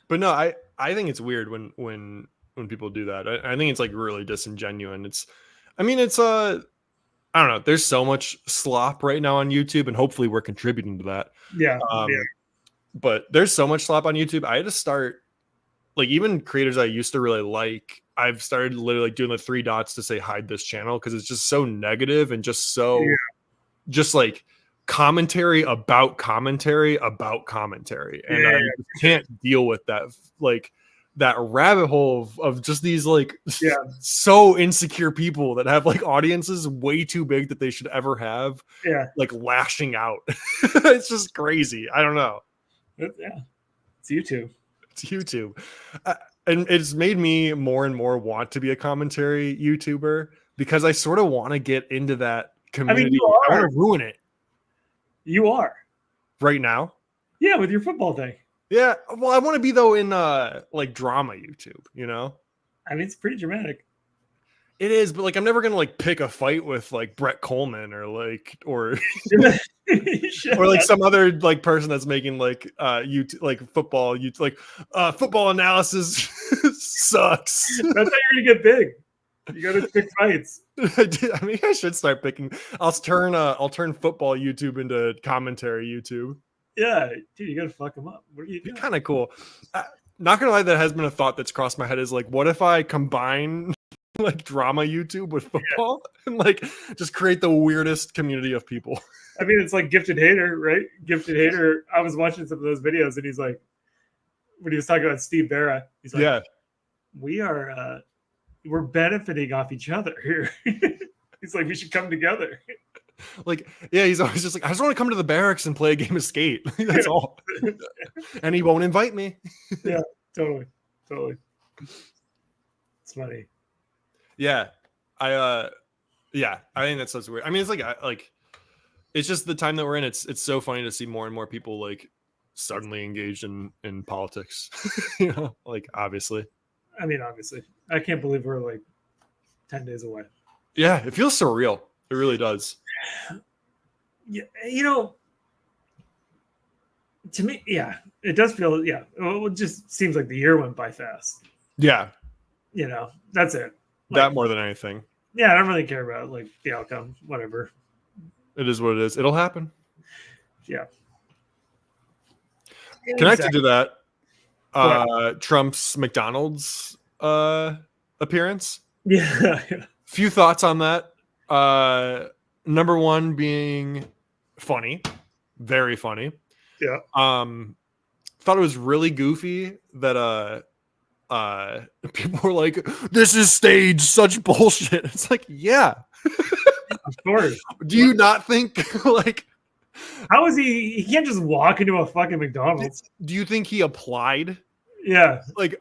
But no, I think it's weird when people do that. I think it's like really disingenuous. It's I don't know. There's so much slop right now on YouTube, and hopefully we're contributing to that. Yeah. But there's so much slop on YouTube. I had to start, like, even creators I used to really like, I've started literally doing the 3 dots to say hide this channel because it's just so negative and just so just like commentary about commentary about commentary. And I can't deal with that. Like that rabbit hole of just these like Yeah. so insecure people that have like audiences way too big that they should ever have, Yeah. like lashing out. It's just crazy. I don't know. Yeah. It's YouTube. It's YouTube. And it's made me more and more want to be a commentary YouTuber because I sort of want to get into that community. you I are. want to ruin it You are. right now. Yeah, with your football thing. Yeah. Well, I want to be though in like drama YouTube, you know? I mean, it's pretty dramatic. It is, but like I'm never gonna like pick a fight with like Brett Coleman or or like some other like person that's making like YouTube like football football analysis sucks. That's how you're gonna get big. You gotta pick fights. I mean, I should start picking. I'll turn football YouTube into commentary YouTube. Yeah, dude, you gotta fuck them up. What are you doing? Kind of cool. Not gonna lie, that has been a thought that's crossed my head. Is like, what if I combine like drama YouTube with football and like just create the weirdest community of people? I mean, it's like Gifted Hater, right? Gifted Hater. I was watching some of those videos, and he's like, when he was talking about Steve Barra, he's like, Yeah, we're benefiting off each other here. He's like, we should come together. like yeah, he's always just like, I just want to come to the barracks and play a game of skate. That's all. And he won't invite me. Yeah, totally. It's funny. Yeah, I think that's so weird. I mean, it's like it's just the time that we're in. It's so funny to see more and more people like suddenly engaged in politics. You know, like obviously. I mean, obviously, I can't believe we're like 10 days away. Yeah, it feels surreal. It really does. Yeah, you know, to me, yeah, it does feel. Yeah, it just seems like the year went by fast. Yeah, You know, that's it. that more than anything. Yeah, I don't really care about like the outcome. Whatever. It is what it is. It'll happen. Yeah. Connected to that, Trump's McDonald's appearance. Yeah. Few thoughts on that. Number one being funny, very funny. Yeah. Thought it was really goofy that people were like, "This is staged, such bullshit." It's like, yeah. Of course. Do you not think like? How is he? He can't just walk into a fucking McDonald's. Do you think he applied? Yeah. Like,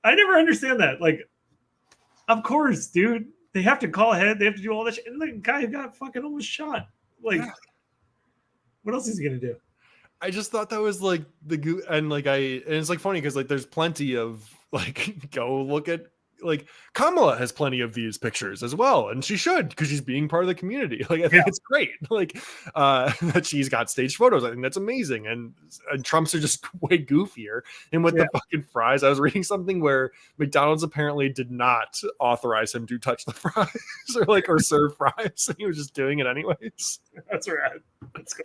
I never understand that. Like, of course, dude. They have to call ahead. They have to do all that shit. And the guy got fucking almost shot. Like, what else is he gonna do? I just thought that was like and it's like funny because like there's plenty of like go look at like Kamala has plenty of these pictures as well, and she should because she's being part of the community. Like I think it's great. Like that she's got staged photos. I think that's amazing. And Trump's are just way goofier. And with the fucking fries, I was reading something where McDonald's apparently did not authorize him to touch the fries or serve fries. And he was just doing it anyways. That's rad. Let's go.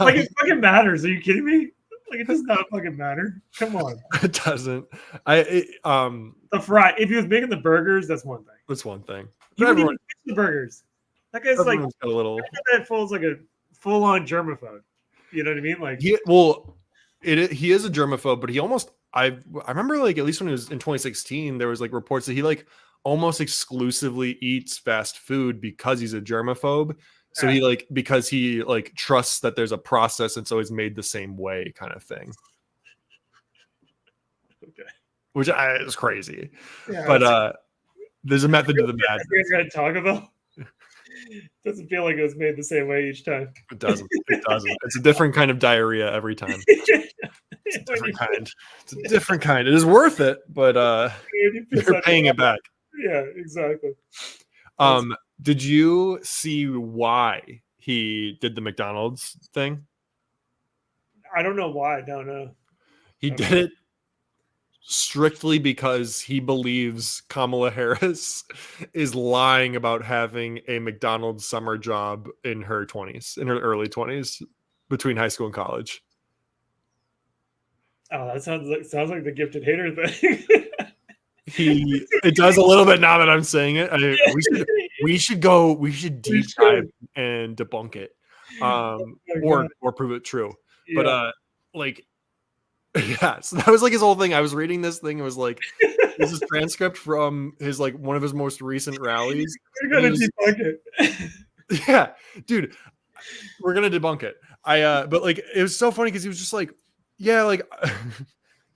Like it fucking matters. Are you kidding me? Like it does not fucking matter. Come on. It doesn't. The fry. If he was making the burgers, that's one thing. That's one thing. He wouldn't even fix the burgers. That guy's like Got a little. that fool's like a full-on germaphobe. You know what I mean? Like He is a germaphobe, but he almost. I remember like at least when he was in 2016, there was like reports that he like almost exclusively eats fast food because he's a germaphobe. So he like because he like trusts that there's a process and so he's made the same way kind of thing. Okay. Which is crazy. Yeah, but there's a method to the madness. You guys gotta talk about. Doesn't feel like it was made the same way each time. It doesn't. It doesn't. It's a different kind of diarrhea every time. It's a different kind. It's a different kind. It is worth it, but you're paying it back. Yeah, exactly. Did you see why he did the McDonald's thing? I don't know why. I don't know. He did it strictly because he believes Kamala Harris is lying about having a McDonald's summer job in her early 20s, between high school and college. Oh, that sounds like the Gifted Hater thing. It does a little bit now that I'm saying it. We should deep dive and debunk it, or prove it true. Yeah. But like Yeah, so that was like his whole thing. I was reading this thing. It was like, this is transcript from his like one of his most recent rallies. We're And he gonna was- debunk it. yeah, dude, we're gonna debunk it. But like it was so funny because he was just like, yeah, like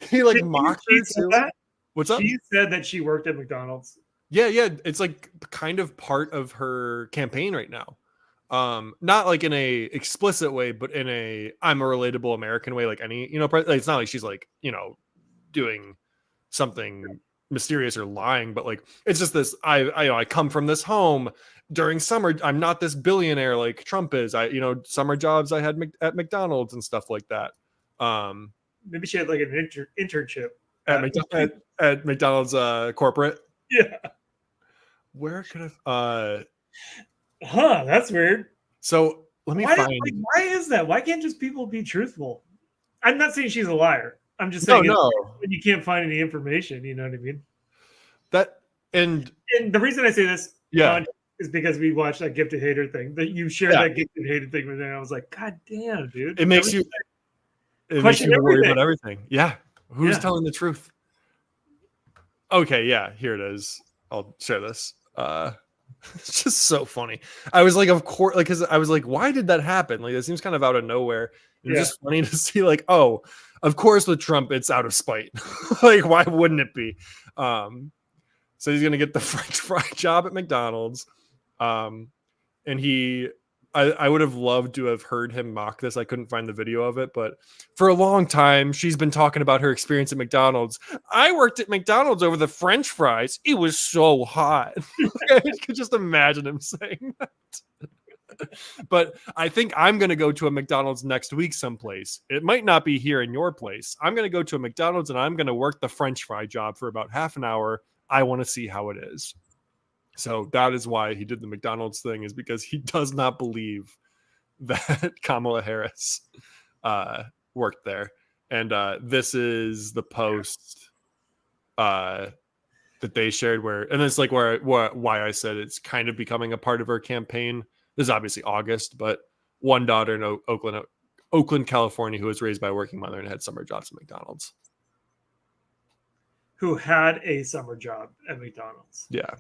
he like mocked her too. That? What's up? She said that she worked at McDonald's. Yeah, it's like kind of part of her campaign right now. Not like in a explicit way, but in a I'm a relatable American way, like any, like, it's not like she's like, doing something mysterious or lying, but like it's just this I come from this home during summer. I'm not this billionaire like Trump is. Summer jobs I had at McDonald's and stuff like that. Maybe she had like an internship at McDonald's corporate. Yeah. Where could I That's weird. so let me find why is that? Why can't just people be truthful? I'm not saying she's a liar. I'm just saying no. when you can't find any information, you know what I mean? That and the reason I say this yeah is because we watched that gifted hater thing. That you shared that gifted hater thing with me. I was like, God damn, dude. It makes you worry about everything. Yeah. Who's telling the truth? Okay, yeah, here it is. I'll share this. It's just so funny. I was like, of course, like, because I was like, why did that happen? Like, it seems kind of out of nowhere. It was just funny to see, like, oh, of course, with Trump, it's out of spite. Like, why wouldn't it be? So he's gonna get the French fry job at McDonald's. And I would have loved to have heard him mock this. I couldn't find the video of it, but for a long time, she's been talking about her experience at McDonald's. I worked at McDonald's over the French fries. It was so hot. I could just imagine him saying that. But I think I'm going to go to a McDonald's next week someplace. It might not be here in your place. I'm going to go to a McDonald's and I'm going to work the French fry job for about half an hour. I want to see how it is. So that is why he did the McDonald's thing, is because he does not believe that Kamala Harris worked there. And this is the post that they shared and it's like why I said it's kind of becoming a part of her campaign. This is obviously August, but one daughter in Oakland, California, who was raised by a working mother and had summer jobs at McDonald's. Who had a summer job at McDonald's. Yeah.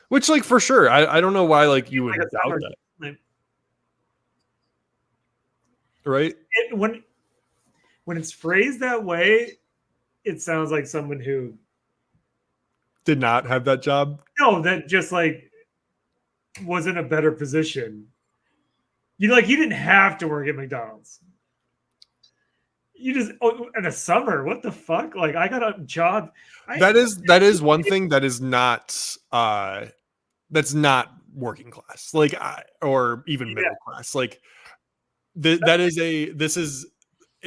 Which, like, for sure, I don't know why, like, you would doubt that. Right? When it's phrased that way, it sounds like someone who did not have that job. No, that just, like, was in a better position. You didn't have to work at McDonald's. You just in the summer, what the fuck? Like, I got a job. That is one thing that is not that's not working class, like, or even middle class. Like, it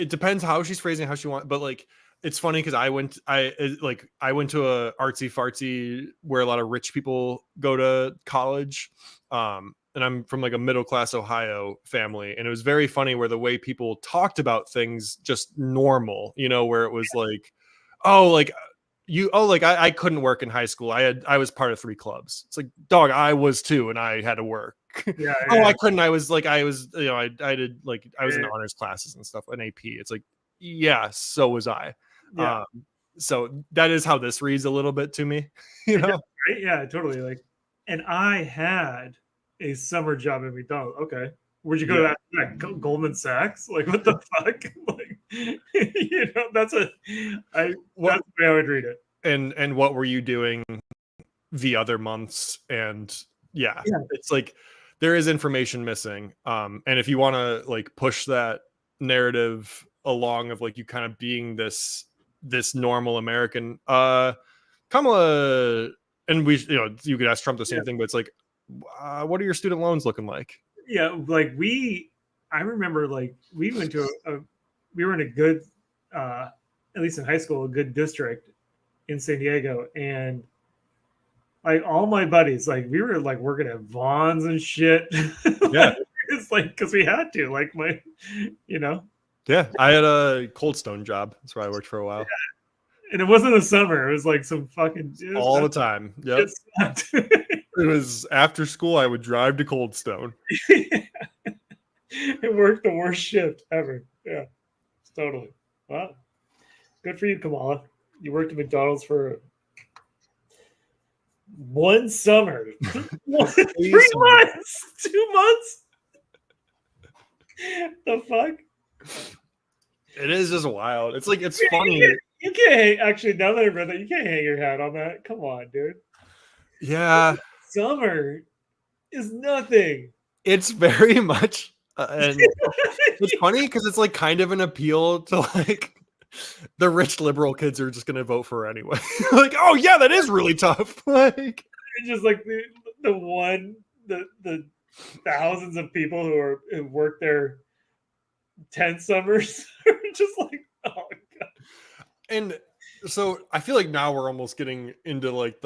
depends how she's phrasing, how she wants, but like, it's funny because I went to a artsy fartsy where a lot of rich people go to college. And I'm from like a middle class Ohio family. And it was very funny where the way people talked about things, just normal, where it was like, I couldn't work in high school. I was part of 3 clubs. It's like, dog, I was too. And I had to work. Yeah, I couldn't. I was in honors classes and stuff, an AP. It's like, yeah, so was I. Yeah. So that is how this reads a little bit to me, Right? Yeah, totally. Like, and I had a summer job at McDonald's. Okay. Where'd you go to that? Goldman Sachs? Like, what the fuck? Like, that's the way I would read it. And what were you doing the other months? And yeah, it's like there is information missing. And if you want to like push that narrative along of like you kind of being this normal American, Kamala, and you could ask Trump the same thing, but it's like, what are your student loans looking like? Yeah, like I remember like we went to we were in a good, at least in high school, a good district in San Diego, and like all my buddies, like we were like working at Vaughn's and shit. Yeah, it's like because we had to, like Yeah, I had a Cold Stone job. That's where I worked for a while. Yeah. And it wasn't the summer. It was like some fucking all the time. Yep. It was after school. I would drive to Cold Stone. It worked the worst shift ever. Yeah. Totally. Well, good for you, Kamala. You worked at McDonald's for one summer. 3 months. 2 months. The fuck? It is just wild. It's like, it's funny. You can't actually, now that I read that, you can't hang your hat on that. Come on, dude. Yeah. Summer is nothing. It's very much, and it's funny because it's like kind of an appeal to like the rich liberal kids are just going to vote for her anyway. Like, oh yeah, that is really tough. Like, It's just like the thousands of people who worked there 10 summers are just like, oh god. and so I feel like now we're almost getting into like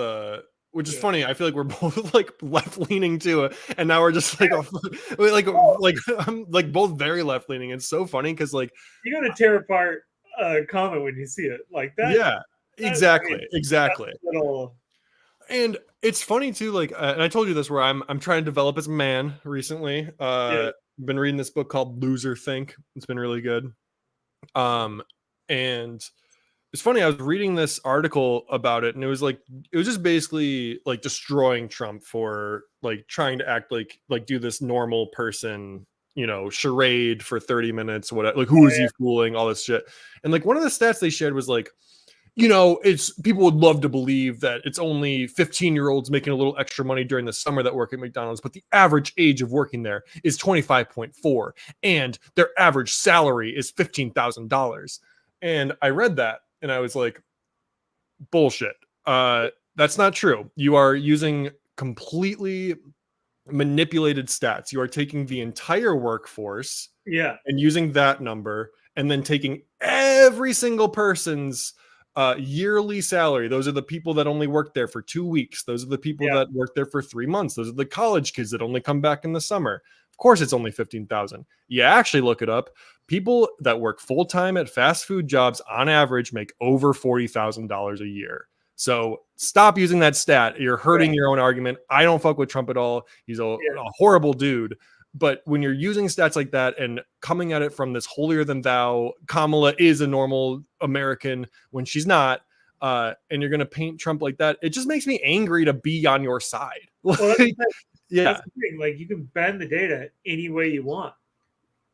which is funny. I feel like we're both like left leaning too, and now we're just like, I'm like both very left leaning. It's so funny because like You gotta tear apart a comment when you see it like that. yeah, exactly. Little, And it's funny too, like, and I told you this where I'm trying to develop as a man recently. Been reading this book called Loser Think. It's been really good. And it's funny, I was reading this article about it, and it was just basically like destroying Trump for like trying to act like do this normal person, charade for 30 minutes, what like who is he fooling, all this shit. And like one of the stats they shared was like, it's people would love to believe that it's only 15-year-olds making a little extra money during the summer that work at McDonald's, but the average age of working there is 25.4, and their average salary is $15,000. And I read that, and I was like, bullshit. That's not true. You are using completely manipulated stats. You are taking the entire workforce and using that number, and then taking every single person's yearly salary. Those are the people that only work there for 2 weeks. Those are the people that work there for 3 months. Those are the college kids that only come back in the summer. Of course, it's only 15,000. You actually look it up. People that work full-time at fast food jobs on average make over $40,000 a year. So stop using that stat. You're hurting your own argument. I don't fuck with Trump at all. He's a horrible dude. But when you're using stats like that and coming at it from this holier than thou, Kamala is a normal American when she's not, and you're going to paint Trump like that, it just makes me angry to be on your side. Well, that's the thing. Like, you can bend the data any way you want,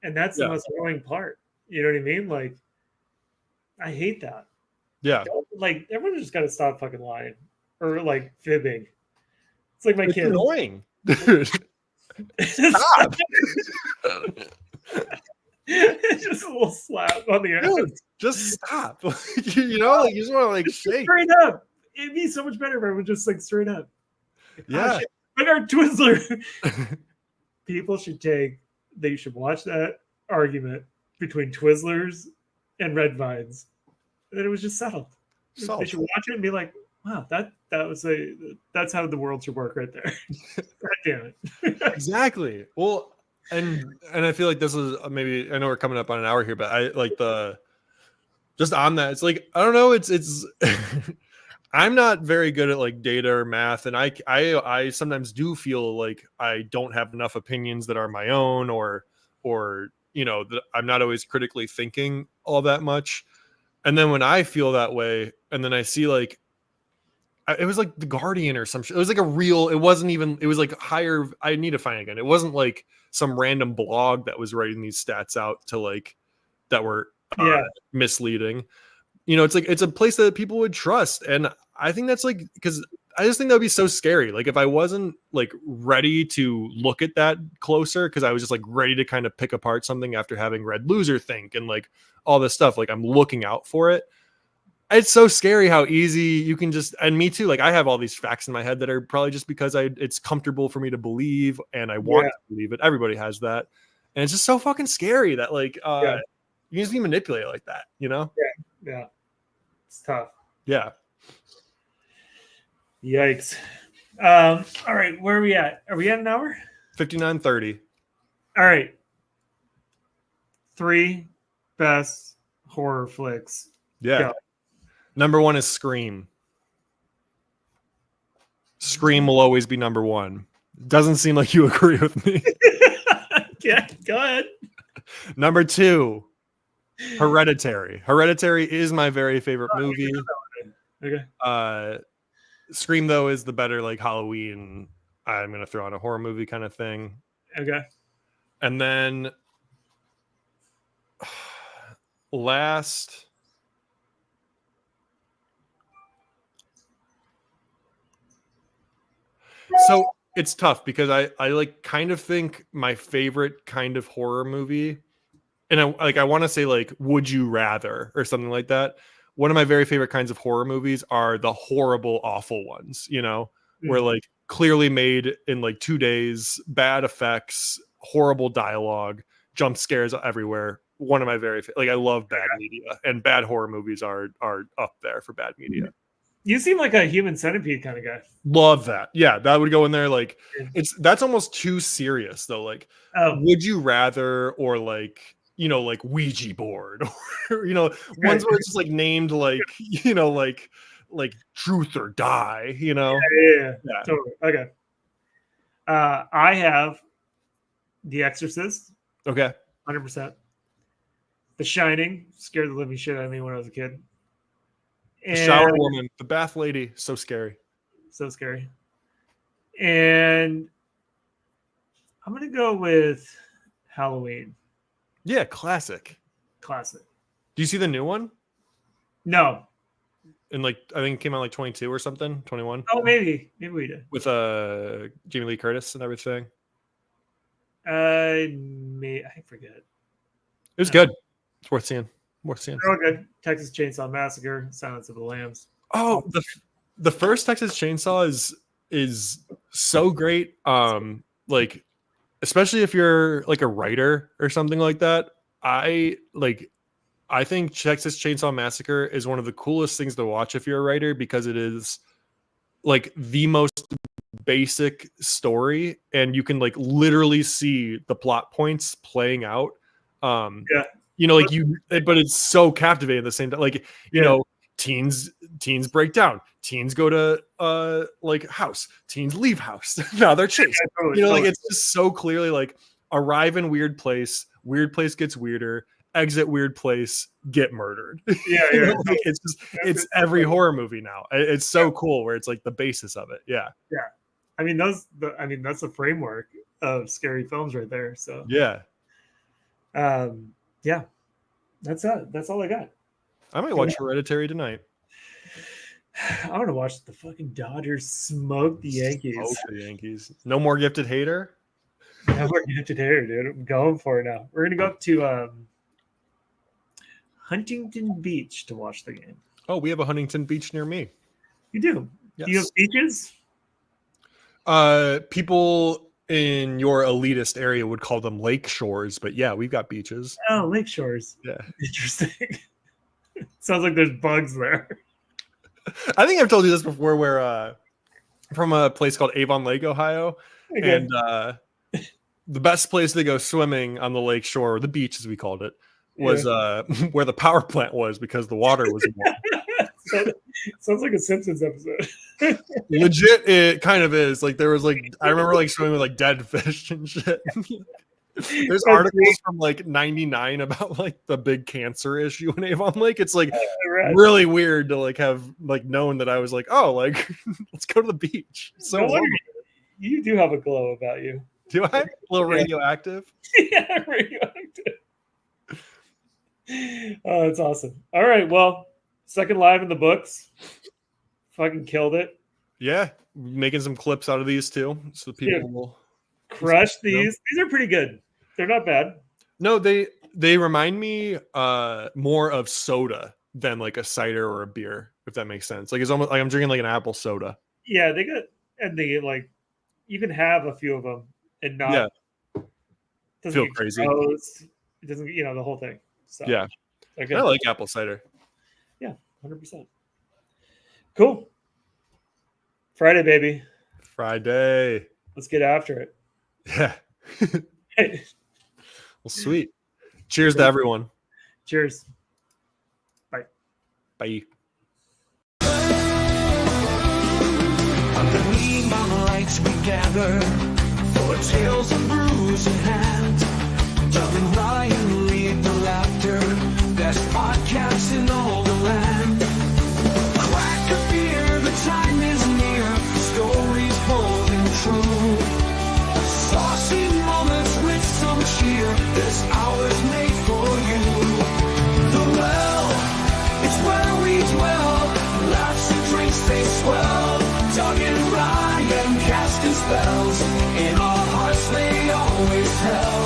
and that's the most annoying part. You know what I mean? Like, I hate that. Yeah. Like, everyone just got to stop fucking lying or like fibbing. It's like my kids. It's annoying, dude. Stop. Just a little slap on the ass. Dude, just stop. You just want to like shake. Straight up. It'd be so much better if I would just like straight up. Yeah. Like our Twizzler. People they should watch that argument between Twizzlers and Red Vines. And then it was just settled. They should watch it and be like, wow, that's how the world should work right there. God damn it. Exactly. Well, and I feel like this is maybe, I know we're coming up on an hour here, but I like just on that, it's like, I don't know, it's I'm not very good at like data or math, and I sometimes do feel like I don't have enough opinions that are my own, or that I'm not always critically thinking all that much. And then when I feel that way, and then I see like, it was like The Guardian or some shit. It was like it wasn't even, it was like higher. I need to find it again. It wasn't like some random blog that was writing these stats out to like, that were misleading. It's like, it's a place that people would trust. And I think that's like, because I just think that would be so scary. Like if I wasn't like ready to look at that closer, because I was just like ready to kind of pick apart something after having read Loser Think and like all this stuff, like I'm looking out for it. It's so scary how easy you can just, and me too, like I have all these facts in my head that are probably just because it's comfortable for me to believe and I want to believe it. Everybody has that. And it's just so fucking scary that like, you can just be manipulated like that, Yeah. It's tough. Yeah. Yikes. All right. Where are we at? Are we at an hour? 59:30. All right. 3 best horror flicks. Yeah. Go. Number 1 is Scream. Scream will always be number 1. Doesn't seem like you agree with me. Yeah, go ahead. Number 2, Hereditary. Hereditary is my very favorite movie. Okay. Scream though is the better like Halloween. I'm gonna throw on a horror movie kind of thing. Okay. And then last. So it's tough because I like kind of think my favorite kind of horror movie, and I want to say like Would You Rather or something like that. One of my very favorite kinds of horror movies are the horrible, awful ones, where like clearly made in like 2 days, bad effects, horrible dialogue, jump scares everywhere. One of my very like I love bad media, and bad horror movies are up there for bad media. You seem like a Human Centipede kind of guy. Love that. Yeah, that would go in there. Like that's almost too serious though. Like, Would You Rather or like like Ouija board or ones where it's just like named like like Truth or Die. Yeah. Totally. Okay. I have The Exorcist. Okay. 100%. The Shining scared the living shit out of me when I was a kid. The Shower Woman, the Bath Lady, so scary. So scary. And I'm gonna go with Halloween. Yeah, classic. Classic. Do you see the new one? No. And like I think it came out like 22 or something, 21. Oh, maybe we did. With Jamie Lee Curtis and everything. I forget. It was good. It's worth seeing. They're all good. Texas Chainsaw Massacre, Silence of the Lambs. Oh, the first Texas Chainsaw is so great. Like especially if you're like a writer or something like that. I think Texas Chainsaw Massacre is one of the coolest things to watch if you're a writer, because it is like the most basic story and you can like literally see the plot points playing out. But it's so captivating at the same time. Like, teens break down, teens go to like house, teens leave house. Now they're chased. Like it's just so clearly like arrive in weird place gets weirder, exit weird place, get murdered. Yeah. Like, it's every horror movie now. It's so cool where it's like the basis of it. Yeah. I mean that's the framework of scary films right there. So yeah. Yeah, that's all I got. I might watch Hereditary tonight. I'm gonna watch the fucking Dodgers smoke the Yankees. Smoke the Yankees. No more Gifted Hater. No more Gifted Hater, dude. I'm going for it now. We're gonna go up to Huntington Beach to watch the game. Oh, we have a Huntington Beach near me. You do? Yes. Do you have beaches? People in your elitist area would call them lake shores, but yeah, we've got beaches. Oh, lake shores. Yeah. Interesting. Sounds like there's bugs there. I think I've told you this before, where from a place called Avon Lake, Ohio. Okay. And the best place to go swimming on the lake shore, or the beach as we called it, was where the power plant was, because the water was warm. Sounds like a Simpsons episode. Legit, it kind of is. Like there was like I remember like swimming with like dead fish and shit. There's articles from like 99 about like the big cancer issue in Avon Lake. It's like really weird to like have like known that I was like, oh, like let's go to the beach. So you do have a glow about you. Do I? A little radioactive? Yeah, radioactive. Oh, that's awesome. All right, well, second live in the books. Fucking killed it. Yeah, making some clips out of these too, so people will crush these. These are pretty good. They're not bad. No, they remind me more of soda than like a cider or a beer, if that makes sense. Like it's almost like I'm drinking like an apple soda. Yeah, they like you can have a few of them and not feel crazy. Gross. It doesn't, the whole thing. So yeah, okay. I like apple cider. Yeah, 100%. Cool. Friday, baby. Friday. Let's get after it. Yeah. Well, sweet. Cheers to everyone. Cheers. Bye. Bye. Underneath my lights we gather for tales of bruise in hand. Darling Ryan, lead the laughter. they swell. Doug and Ryan casting spells. In our hearts they always tell.